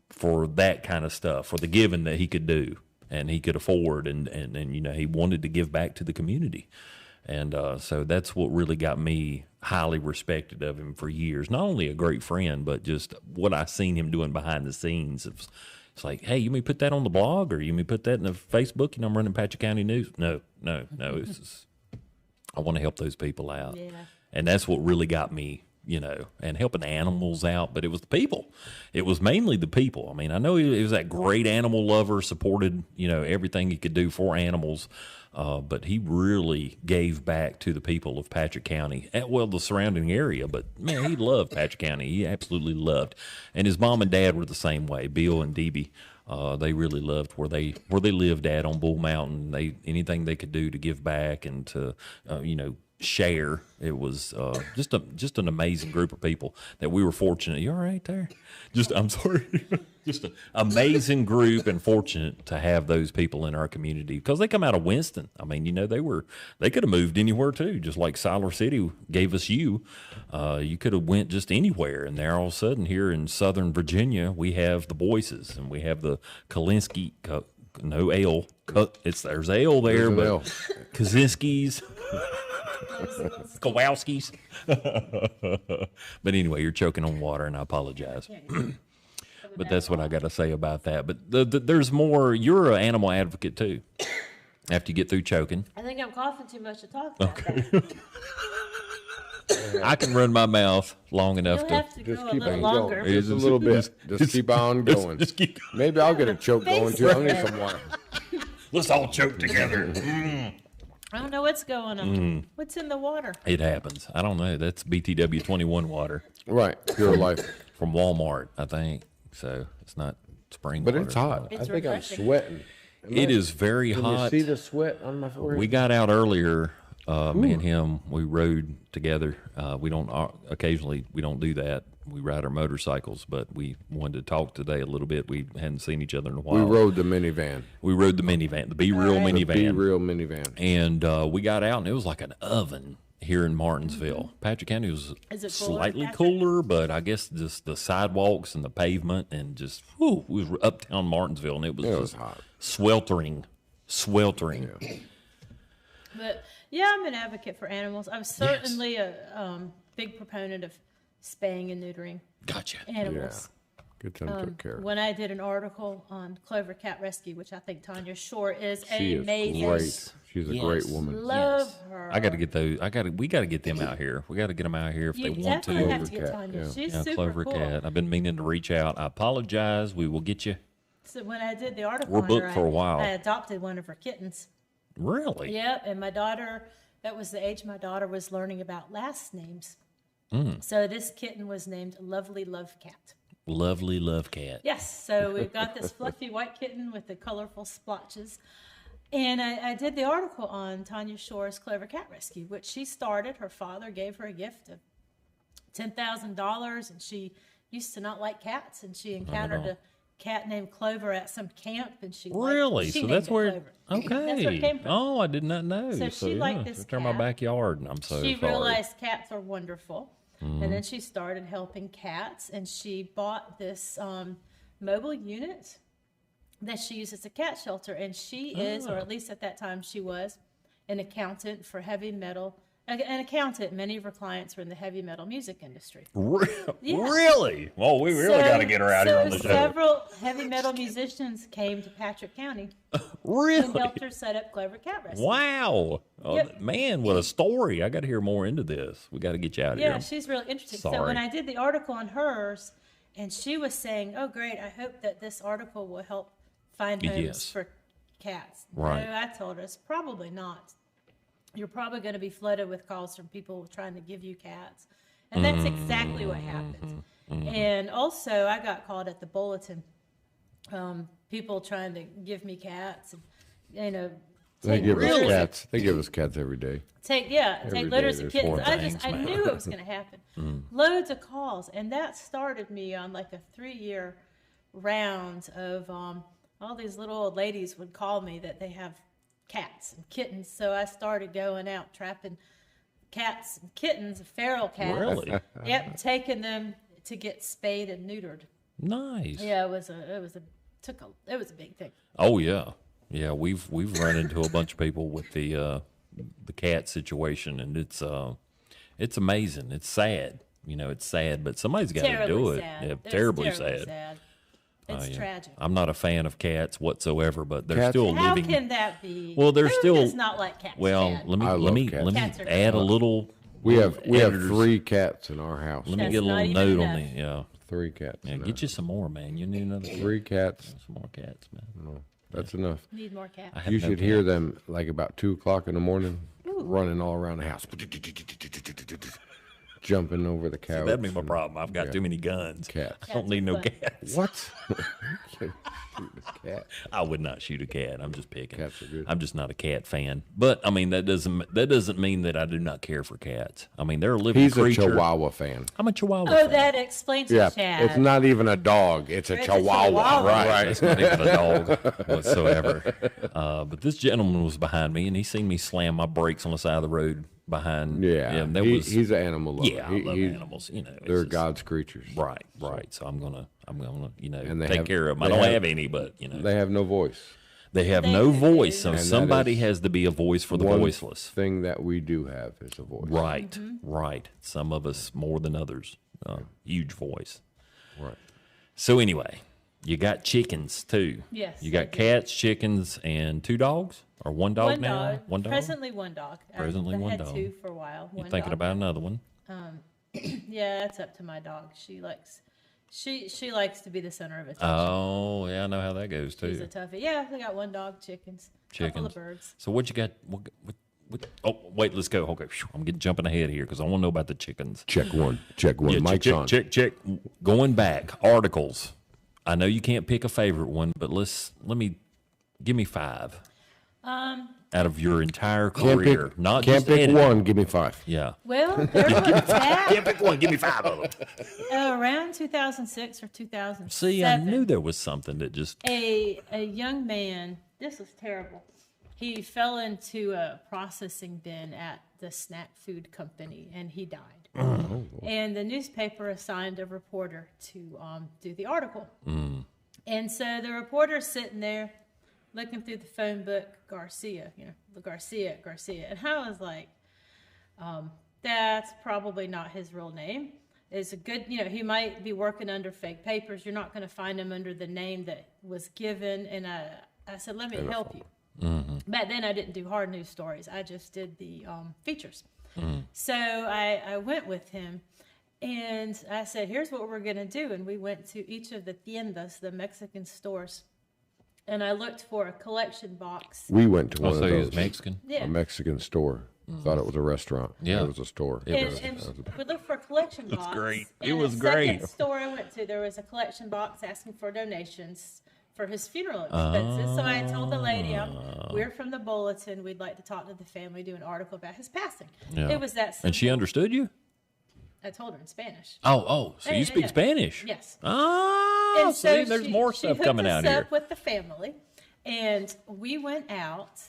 for that kind of stuff, for the giving that he could do and he could afford, and you know he wanted to give back to the community. And so that's what really got me highly respected of him for years. Not only a great friend, but just what I seen him doing behind the scenes. It's like, hey, you may put that on the blog, or you may put that in the Facebook. You know, I'm running Patrick County News. No. I want to help those people out. Yeah. And that's what really got me, you know, and helping animals out. But it was the people. It was mainly the people. I mean, I know he was that great animal lover, supported, you know, everything he could do for animals. But he really gave back to the people of Patrick County, well, the surrounding area. But man, he loved Patrick County. He absolutely loved. And his mom and dad were the same way. Bill and Debbie, they really loved where they lived at on Bull Mountain. Anything they could do to give back and to, you know, share. It was just an amazing group of people that we were fortunate. You all right there? I'm sorry. Just an amazing group and fortunate to have those people in our community because they come out of Winston. I mean, they could have moved anywhere too, just like Siler City gave us you. You could have went just anywhere, and there all of a sudden here in Southern Virginia we have the Boyces and we have the Kalinsky. No ale. There's ale there, but ale. Kaczynski's. Kowalski's. But anyway, you're choking on water, and I apologize. But that's what I got to say about that. But there's more. You're an animal advocate, too, after you get through choking. I think I'm coughing too much to talk about Okay. I can run my mouth long enough You'll to. have to Just go a keep little on longer. going. Just a little bit. Just keep on going. Just keep. Maybe I'll get a choke going too. I need some water. Let's all choke together. I don't know what's going on. What's in the water? It happens. I don't know. That's BTW 21 water Right, pure life. from Walmart, I think. So it's not spring But water. it's hot. It's I think refreshing. I'm sweating. It is very Can hot. you see the sweat on my forehead? We got out earlier. Me and him, we rode together. We don't occasionally we don't do that. We ride our motorcycles, but we wanted to talk today a little bit. We hadn't seen each other in a while. We rode the minivan. We rode the minivan, the Be Real Right. minivan. Be real minivan. And we got out, and it was like an oven here in Martinsville. Patrick County was Is it cooler, slightly Patrick? cooler, but I guess just the sidewalks and the pavement and just, it was uptown Martinsville, and it was It was just hot. sweltering. But yeah, I'm an advocate for animals. I'm certainly a big proponent of spaying and neutering Gotcha. animals. Good time took care of. When I did an article on Clover Cat Rescue, which I think Tanya Shore is She is amazing. great. She's a great woman. Love her. I got to get those. We got to get them out here. We got to get them out here if You they want definitely to. have to get Clover Tanya. Cat, She's Yeah, super Clover cool. Cat. I've been meaning to reach out. I apologize. We will get you. So when I did the article, We're on booked her, for a while. I adopted one of her kittens. Really? Yep, and my daughter, that was the age my daughter was learning about last names. Mm. So this kitten was named Lovely Love Cat. Lovely love cat. Yes, so we've got this fluffy white kitten with the colorful splotches. And I did the article on Tanya Shore's Clover Cat Rescue, which she started. Her father gave her a gift of $10,000, and she used to not like cats, and she encountered a cat named Clover at some camp, and she liked- Really? she So named that's it where. Clover. Okay. That's where it came from. Oh, I did not know. So she liked this They're in my cat. backyard, and I'm so She sorry. realized cats are wonderful, and then she started helping cats, and she bought this mobile unit that she uses as a cat shelter, and she is, or at least at that time she was, an accountant for heavy metal. An accountant. Many of her clients were in the heavy metal music industry. Yeah. Really? Well, we really got to get her out here on the show. Several heavy metal musicians came to Patrick County and Really? helped her set up Clover Cat Rescue. Wow. Oh, Yep. Man, what a story. I got to hear more into this. We got to get you out of Yeah, here. she's really interesting. So Sorry. when I did the article on hers, and she was saying, "Oh, great! I hope that this article will help find homes Yes. for cats." Right. No, I told her it's probably not. You're probably going to be flooded with calls from people trying to give you cats, and that's exactly what happened. And also, I got called at the Bulletin. People trying to give me cats, and They give Really? us cats. They give us cats every day. take Every day litters of there's kittens. more I things, man. knew it was going to happen. Loads of calls, and that started me on like a 3-year round of all these little old ladies would call me that they have cats and kittens. So I started going out trapping cats and kittens, feral cats. Really? Yep, taking them to get spayed and neutered. Nice. Yeah, it was a big thing. Oh yeah, yeah. We've run into a bunch of people with the cat situation, and it's amazing. It's sad, it's sad, but somebody's got to do Terribly it. sad. Yeah, It's terribly sad. It's Yeah. tragic. I'm not a fan of cats whatsoever, but they're Cats- still How living. can that be? Well, they're Who still- does not like cats. Well, bad? let me I let love me cats. let me Cats are add a good. little. We have editors. 3 cats in our house. Let me That's get a not little even note on enough. it. Yeah, 3 cats. yeah. now. Get you some more, man. You need another 3 cats. Some more cats, man. No, that's enough. Need more cats. I have You no should hear cats. them like about 2 o'clock in the morning running all around the house. jumping over the couch. That'd be my problem. I've got too many guns. Cats. I don't need no Cats are cats. What? Shoot a cat. I would not shoot a cat. I'm just picking. Cats are good. I'm just not a cat fan. But I mean, that doesn't mean that I do not care for cats. I mean, they're a living He's creature. a Chihuahua fan. I'm a Chihuahua. Oh, fan. that explains Yeah, Chad. it's not even a dog. It's a It's a Chihuahua. Chihuahua. Right. It's not even a dog whatsoever. But this gentleman was behind me, and he seen me slam my brakes on the side of the road behind Yeah. him. That He's an animal lover. yeah, I love animals. You know, it's They're just- God's creatures. Right. So I'm gonna, And they take have- care of them. I they don't have- have any, but They have no voice. they have They no do. voice. So And that somebody is has to be a voice for the One voiceless. thing that we do have is a voice. Right. Right. Some of us more than others. Huge voice. Right. So anyway, you got chickens too. Yes, You I got do. cats, chickens, and 2 dogs, or one dog One now. dog. One dog. Presently one dog. Presently I one had dog. 2 for a while. You One thinking dog. about another one? Yeah, that's up to my dog. She likes to be the center of attention. Oh, yeah, I know how that goes She's too. a toughie. Yeah, I got 1 dog, chickens, couple Chickens. of birds. So what you got? Oh, wait, let's go. Okay, I'm getting jumping ahead here because I want to know about the chickens. Check one. Check one. Yeah, Mike's on. check. Going back, articles. I know you can't pick a favorite one, but give me 5. Out of your entire Can't career, pick, not can't just pick editing. one. Give me 5. Yeah. Well, there was that Can't pick one. Give me 5 of them. around 2006 or 2007. See, I knew there was something that just. a young man. This was terrible. He fell into a processing bin at the snack food company, and he died. And the newspaper assigned a reporter to do the article. And so the reporter's sitting there looking through the phone book, Garcia, Garcia. And I was like, that's probably not his real name. It's a good, he might be working under fake papers. You're not going to find him under the name that was given. And I said, let me help you. Back then I didn't do hard news stories. I just did the features. So I went with him and I said, here's what we're going to do. And we went to each of the tiendas, the Mexican stores. And I looked for a collection box. We went to one Oh, of so he those. was Mexican? A Yeah. Mexican store. Thought it was a restaurant. Yeah. It was a store. And we looked for a collection box. great. And It was the great. second store I went to, there was a collection box asking for donations for his funeral expenses. So I told the lady, we're from the Bulletin. We'd like to talk to the family, do an article about his passing. Yeah. It was that simple. And she understood you? I told her in Spanish. Oh, so Yeah, you yeah, speak yeah. Spanish? Yes. Oh, And see, so there's she- more she stuff hooked coming us out up here. with the family, and we went out.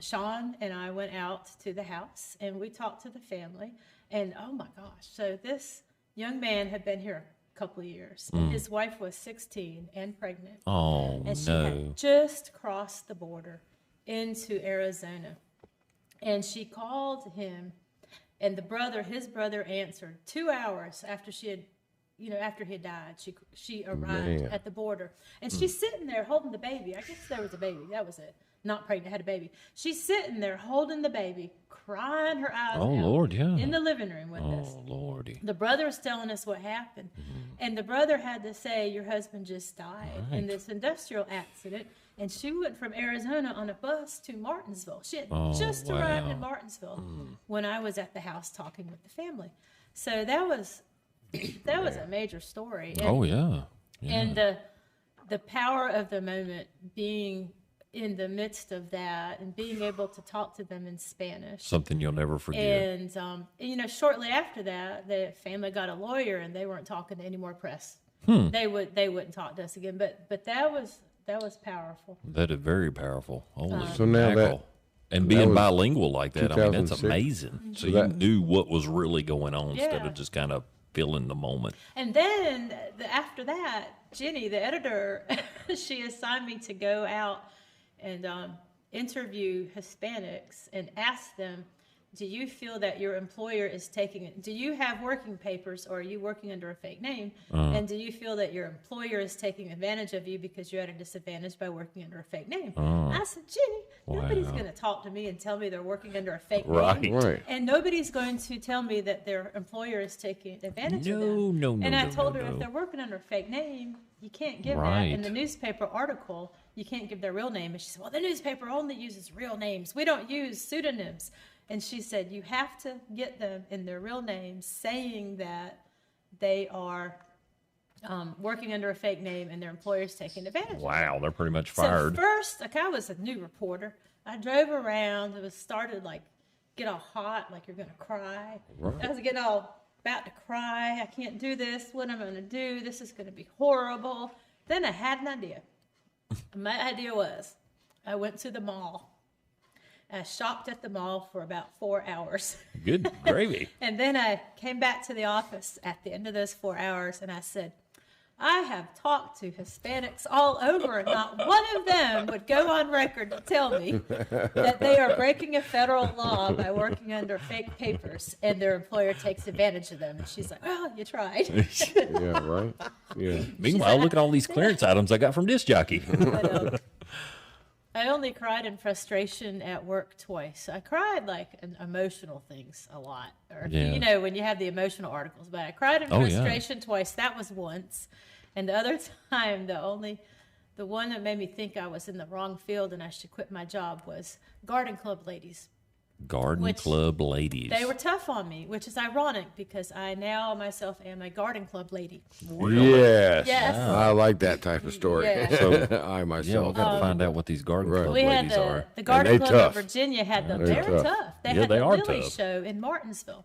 Sean and I went out to the house, and we talked to the family. And oh my gosh! So this young man had been here a couple of years. And his wife was 16 and pregnant, Oh, and she no. had just crossed the border into Arizona. And she called him, and his brother answered 2 hours after she had, after he had died. She arrived Man. at the border, and she's sitting there holding the baby. I guess there was a baby. That was it. Not pregnant, had a baby. She's sitting there holding the baby, crying her eyes Oh, out Lord, yeah. in the living room with us. Oh, Lordy. The brother was telling us what happened, and the brother had to say, your husband just died in this industrial accident. And she went from Arizona on a bus to Martinsville. She had just arrived in Martinsville when I was at the house talking with the family. So that was a major story. And, Oh, yeah. and the power of the moment, being in the midst of that and being able to talk to them in Spanish. Something you'll never forget. And shortly after that, the family got a lawyer, and they weren't talking to any more press. They wouldn't talk to us again. But that was powerful. That is very powerful. Holy So now mackerel. And being was bilingual like that, I mean, that's 2006. amazing. So you that- knew what was really going on instead Yeah. of just kind of feeling the moment. And then after that, Jenny, the editor, she assigned me to go out and interview Hispanics and ask them, do you feel that your employer is do you have working papers, or are you working under a fake name? And do you feel that your employer is taking advantage of you because you're at a disadvantage by working under a fake name? I said, Jenny, nobody's going to talk to me and tell me they're working under a fake Right. name. Right. And nobody's going to tell me that their employer is taking advantage of them. No, And I no, told no, her, no. if they're working under a fake name, you can't give that. Right. In the newspaper article, you can't give their real name. And she said, well, the newspaper only uses real names. We don't use pseudonyms. And she said, you have to get them in their real names saying that they are working under a fake name and their employer's taking advantage of them. Wow, they're pretty much fired. So first, like I was a new reporter. I drove around. It was started like get all hot, like you're going to cry. Right. I was getting all about to cry. I can't do this. What am I going to do? This is going to be horrible. Then I had an idea. My idea was I went to the mall. I shopped at the mall for about 4 hours. Good gravy. And then I came back to the office at the end of those 4 hours and I said, I have talked to Hispanics all over, and not one of them would go on record to tell me that they are breaking a federal law by working under fake papers, and their employer takes advantage of them. And she's like, well, you tried. Yeah, right? Yeah. Meanwhile, look at all these clearance items I got from Disc Jockey. But, I only cried in frustration at work twice. I cried like in emotional things a lot, or Yeah. you know when you have the emotional articles. But I cried in frustration twice. That was once, and the other time, the one that made me think I was in the wrong field and I should quit my job was garden club ladies. Garden Club ladies. They were tough on me, which is ironic because I now myself am a garden club lady. Yes. Yes. I like that type of story. Yeah. So I Yeah, we'll myself. have to find out what these Garden Club We had ladies are. the garden they club tough. in Virginia had them. They're They were tough. tough. They Yeah, had they the are Lily tough. show in Martinsville.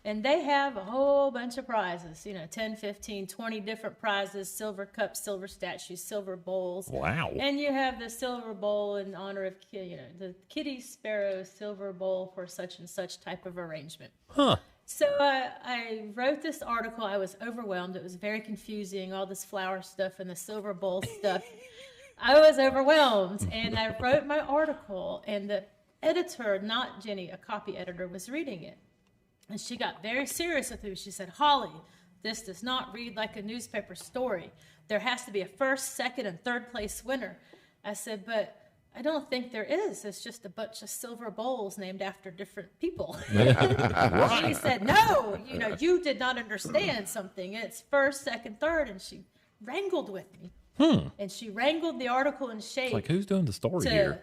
And they have a whole bunch of prizes, 10, 15, 20 different prizes, silver cups, silver statues, silver bowls. Wow. And you have the silver bowl in honor of, the Kitty Sparrow silver bowl for such and such type of arrangement. Huh. So I wrote this article. I was overwhelmed. It was very confusing, all this flower stuff and the silver bowl stuff. I was overwhelmed. And I wrote my article, and the editor, not Jenny, a copy editor, was reading it. And she got very serious with me. She said, Holly, this does not read like a newspaper story. There has to be a first, second, and third place winner. I said, but I don't think there is. It's just a bunch of silver bowls named after different people. She said, no, you did not understand something. It's first, second, third. And she wrangled with me. And she wrangled the article in shape. Like, who's doing the story here?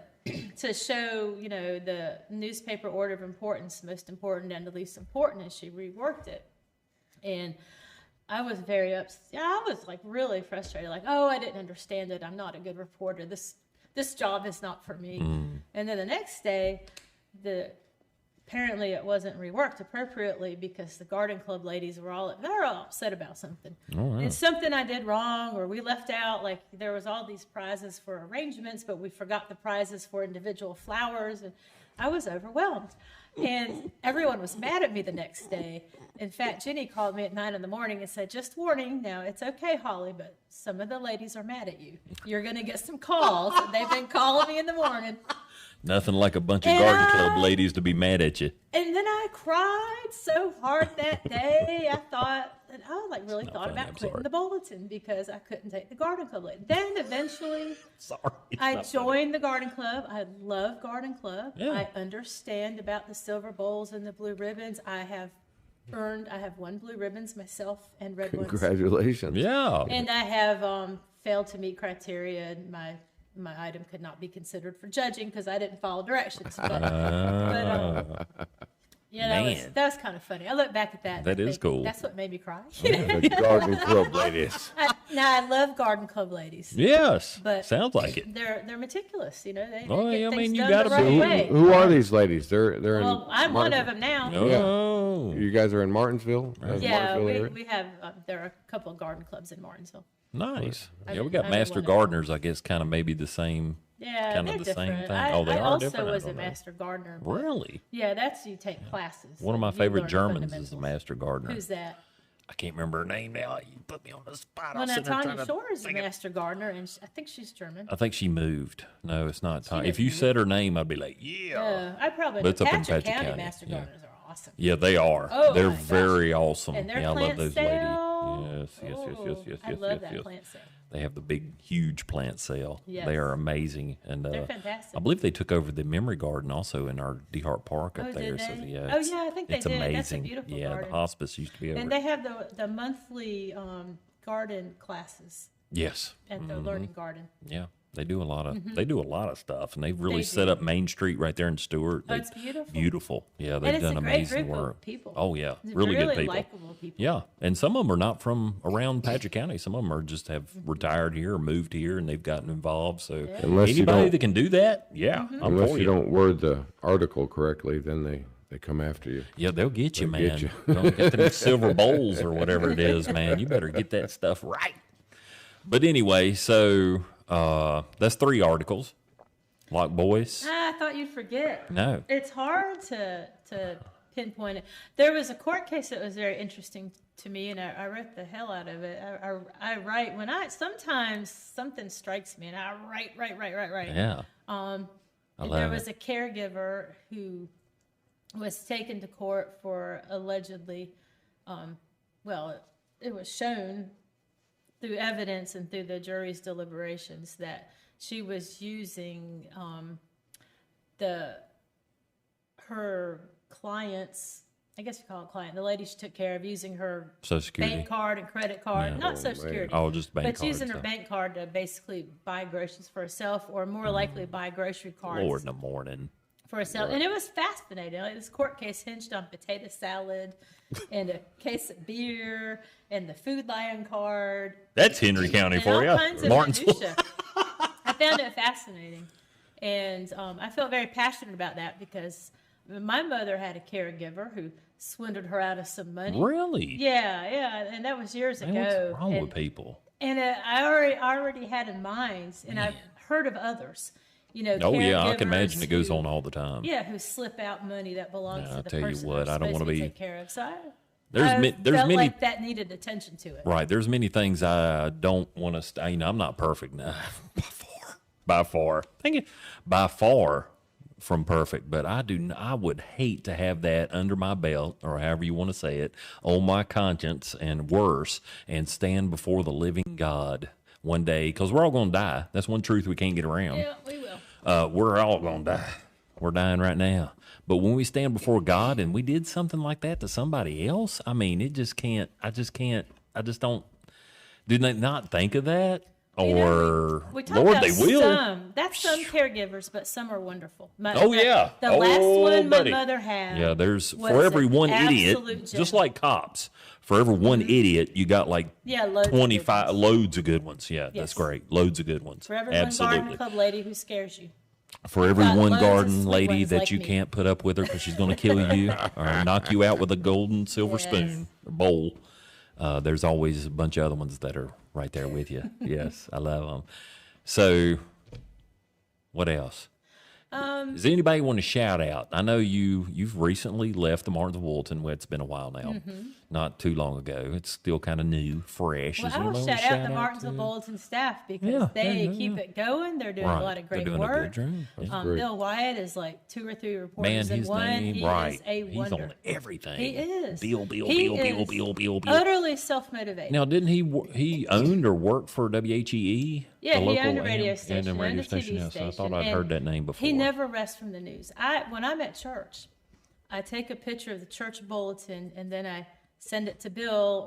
To show, the newspaper order of importance, most important and the least important, and she reworked it. And I was very upset. Yeah, I was like really frustrated. Like, oh, I didn't understand it. I'm not a good reporter. This job is not for me. And then the next day, apparently it wasn't reworked appropriately because the garden club ladies were all upset about something. It's something I did wrong, or we left out. Like there was all these prizes for arrangements, but we forgot the prizes for individual flowers, and I was overwhelmed. And everyone was mad at me the next day. In fact, Jenny called me at 9 a.m. and said, just warning, now it's okay, Holly, but some of the ladies are mad at you. You're going to get some calls. And they've been calling me in the morning. Nothing like a bunch of Garden Club ladies to be mad at you. And then I cried so hard that day. I thought, and I really thought about quitting the Bulletin because I couldn't take the Garden Club lady. Then eventually, I joined the Garden Club. I love Garden Club. Yeah. I understand about the silver bowls and the blue ribbons. I have won blue ribbons myself and red ones. Congratulations. Yeah. And I have failed to meet criteria. My item could not be considered for judging because I didn't follow directions. But that was kind of funny. I look back at that. That is cool. That's what made me cry. The Garden Club ladies. I love garden club ladies. Yes. But sounds like it. They're meticulous. They get I things mean, you done gotta the right be. way. Who are these ladies? They're in. Well, I'm one of them now. Oh. You guys are in Martinsville? Yeah, Martinsville area? we have. There are a couple of garden clubs in Martinsville. Nice. I Yeah, we did- got I did master one of gardeners, I guess, kind of maybe the same. Yeah, Kind they're of the same different. thing. I They are also different. I was a don't know. master gardener. but- Really? Yeah, you take classes. One of my and you favorite learn the Germans is a fundamentals. master gardener. Who's that? I can't remember her name now. You put me on the spot. Well, I'm now sitting there Tanya trying to Shore is a think of- master gardener, and I think she's German. I think she moved. No, it's not Tanya. If didn't you move. said her name, I'd be like, yeah. I probably But know. it's up in Patrick Patrick County County, master yeah. gardeners are awesome. Yeah, they are. Oh, They're my gosh. very awesome. And their Yeah, I love plant those sale. ladies. Yes. I love that plant sale. They have the big, huge plant sale. Yes. They are amazing, and They're fantastic. I believe they took over the Memory Garden also in our DeHart Park up Oh, there. did So they? yeah, Oh, it's- yeah, I think they it's did. amazing. That's a beautiful yeah, garden. the hospice used to be over. And they have the monthly garden classes Yes. at the Learning Garden. Yeah, They do a lot of stuff, and they've really They set do. up Main Street right there in Stewart. Oh, it's beautiful. Beautiful. Yeah, And they've it's done a great amazing group work. of people. Oh yeah, It's really good people. likable people. Yeah, and some of them are not from around Patrick County. Some of them are just have retired here or moved here, and they've gotten involved. So Unless you anybody don't- that can do that, yeah, I'm Unless for you don't word the article correctly, then they come after you. Yeah, they'll get you, They'll man. get you. Don't get them silver bowls or whatever it is, man. You better get that stuff right. But anyway, so that's 3 articles. Like boys? I thought you'd forget. No. It's hard to pinpoint it. There was a court case that was very interesting to me, and I wrote the hell out of it. I write sometimes something strikes me, and I write. Yeah. And love there it. was a caregiver who was taken to court for allegedly, it was shown through evidence and through the jury's deliberations that she was using her client's, I guess you call it client, the lady she took care of, using her Social Security. bank card and credit card, Yeah. not Social Security, Oh, just bank but card using her stuff. bank card to basically buy groceries for herself, or more likely buy grocery cards Lord in the morning. for herself. And it was fascinating. Like, this court case hinged on potato salad and a case of beer and the Food Lion card. That's Henry County And for all you. kinds of Martinsville. minutia. I found it fascinating. And I felt very passionate about that because my mother had a caregiver who swindled her out of some money. Really? Yeah. And that was years Man, ago. what's wrong and, with people? And I already had in mind, and I've heard of others. Oh, yeah, I can caregivers imagine it goes who- on all the time. Yeah, who slip out money that belongs Yeah, to I'll the tell you person what, they're I don't supposed wanna to be- take care of. So There's I many- felt like that needed attention to it. Right. There's many things I don't want to stay. I'm not perfect now. By far. Thank you. By far from perfect, but I would hate to have that under my belt, or however you want to say it, on my conscience and worse, and stand before the living God one day, because we're all going to die. That's one truth we can't get around. Yeah, we will. We're all going to die. We're dying right now. But when we stand before God and we did something like that to somebody else, I mean, I just don't. Did they not think of that? Or, We talk Lord, about they will. That's some caregivers, but some are wonderful. Oh, yeah. The last one buddy. my mother had. Yeah, there's, was for every an one idiot, absolute just gem. like cops, for every one idiot, you got like Yeah, loads of good 25, ones. loads of good ones. Yeah, Yes. that's great. Loads of good ones. For every one Absolutely. garden club lady who scares you. For every got one loads of garden sweet lady ones that like you me. can't put up with her because she's going to kill you or knock you out with a golden silver Yes. spoon or bowl, there's always a bunch of other ones that are right there with you. Yes, I love them. So, what else? Does anybody want to shout out? I know you've recently left the Martinsville Bulletin. Well, it's been a while now, not too long ago. It's still kind of new, fresh. Well, Is I will anybody shout want to out the Martinsville to? Bulletin staff because Yeah, they yeah, keep yeah. it going. They're doing Right. a lot of They're great doing a work. good job. great. Bill Wyatt is like 2 or 3 Man, reporters in his one. name, He right? is a He's wonder. on everything. He is. Bill, He is utterly self-motivated. Now, didn't he owned or worked for WHEE? Yeah, the he local owned a radio AM station, and radio owned a station. TV Yes, I thought station, I'd and heard that name before. He never rests from the news. When I'm at church, I take a picture of the church bulletin and then I send it to Bill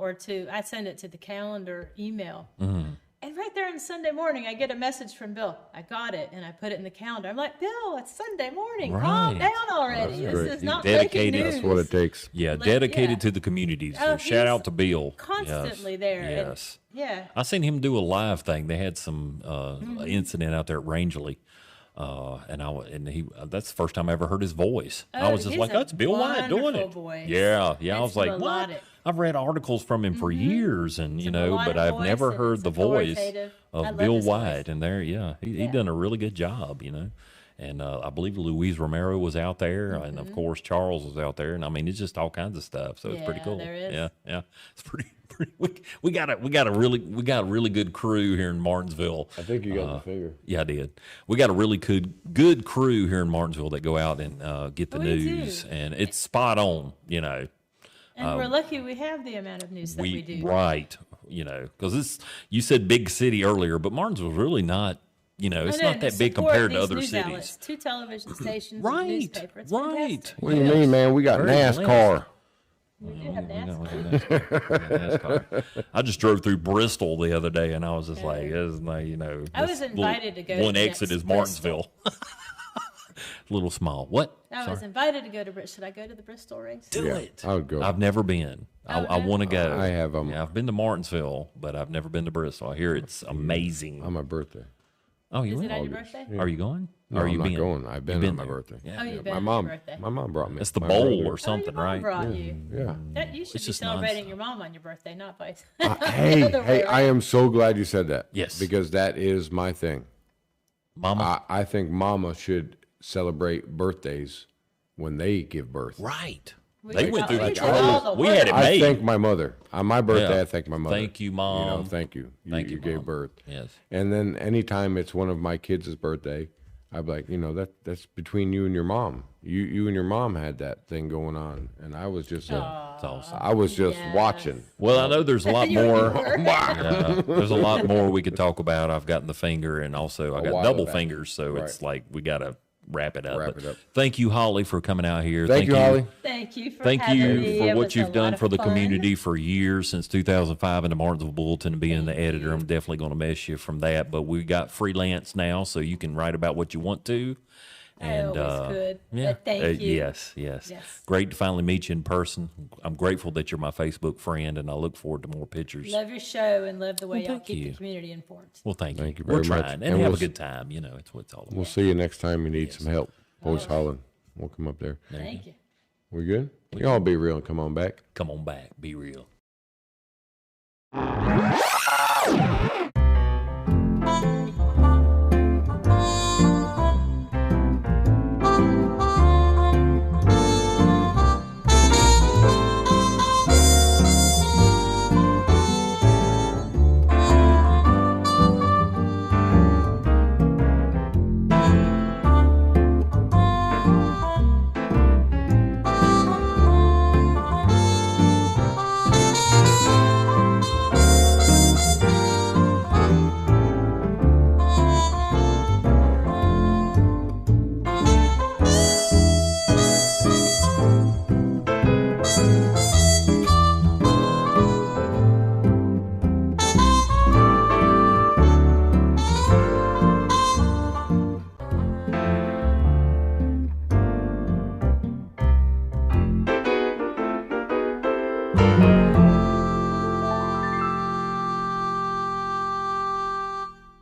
I send it to the calendar email. Mm-hmm. And right there on Sunday morning, I get a message from Bill. I got it, and I put it in the calendar. I'm like, Bill, it's Sunday morning. Calm Right. down already. That's This great. is He's not dedicated. breaking news. That's what it takes. Yeah, Like, dedicated yeah. to the community. So Oh, shout he's out to Bill. Constantly Yes. there. And, Yes. yeah. I seen him do a live thing. They had some incident out there at Rangeley. That's the first time I ever heard his voice. I Oh, was just he's like, a that's Bill Wyatt doing wonderful it. voice. Yeah. I It's was like, what? melodic. I've read articles from him for years, and It's you a know, melodic but I've voice, never and heard it's the voice authoritative. I of love Bill his voice. Wyatt. And there, he done a really good job, you know. And I believe Luis Romero was out there, and of course Charles was out there, and I mean it's just all kinds of stuff. So it's pretty Yeah, cool. there is. Yeah, it's pretty. We got a really good crew here in Martinsville. I think you got the figure. Yeah, I did. We got a really good crew here in Martinsville that go out and get the We do. news, and it's spot on. You know, And we're lucky we have the amount of news that we do. right. You know, because you said big city earlier, but Martinsville's really not. You know, it's No, not to that big support compared to these other news cities. outlets, 2 television stations, Right, a newspaper. It's right. fantastic. What do you mean, man? We got Very NASCAR. We do have NASCAR. NASCAR. I just drove through Bristol the other day, and I was just like, "Isn't that, you know?" I was invited to go to One the exit next is Martinsville. Little small. What? I was invited to go to Bristol. Should I go to the Bristol race? Do Yeah, it. I would go. I've never been. I want to go. I have. Yeah, I've been to Martinsville, but I've never been to Bristol. I hear it's amazing. on my birthday. Oh, you Is it went? on your birthday? Are you going? No, or are you I'm not being? going. I've been on my there. birthday. Yeah. Oh, you've My been on mom. your birthday. My mom brought me. It's the My bowl brother. or something, your mom right? brought you. Yeah. That you should It's be just celebrating nonstop. your mom on your birthday, not vice. Hey, Other way hey! I around. am so glad you said that. Yes. Because that is my thing. Mama. I think Mama should celebrate birthdays when they give birth. Right. We They did went all- through we the did trouble. all the We had it work. I made. thank my mother on my birthday. Yeah. I thank my mother. Thank you, Mom. You know, thank you. Thank you, You gave Mom. birth. Yes. And then anytime it's one of my kids' birthday, I'd be like, you know, that's between you and your mom. You and your mom had that thing going on, and I was just It's awesome. I was just Yes. watching. Well, I know there's a lot You were. more. There's a lot more we could talk about. I've gotten the finger, and also I got while double back. fingers, so Right. it's like we got to wrap it up. Wrap But it up. Thank you, Holly, for coming out here. Thank you, Holly. Thank you for Thank having you me. for It what was a you've done lot for of the fun. community for years, since 2005 in the Martinsville Bulletin, and being the editor. I'm definitely going to miss you from that. But we got freelance now, so you can write about what you want to. And I always could. yeah, But thank you. Yes. Yes. Great to finally meet you in person. I'm grateful that you're my Facebook friend, and I look forward to more pictures. Love your show and love the way y'all thank keep you. the community informed. Well, thank you. Thank you We're very much. trying and, And have we'll a good time. You know, it's what it's all about. We'll see you next time you need some help. Always hollering. We'll come up there. Thank you. We good? You all be real and come on back. Come on back. Be real.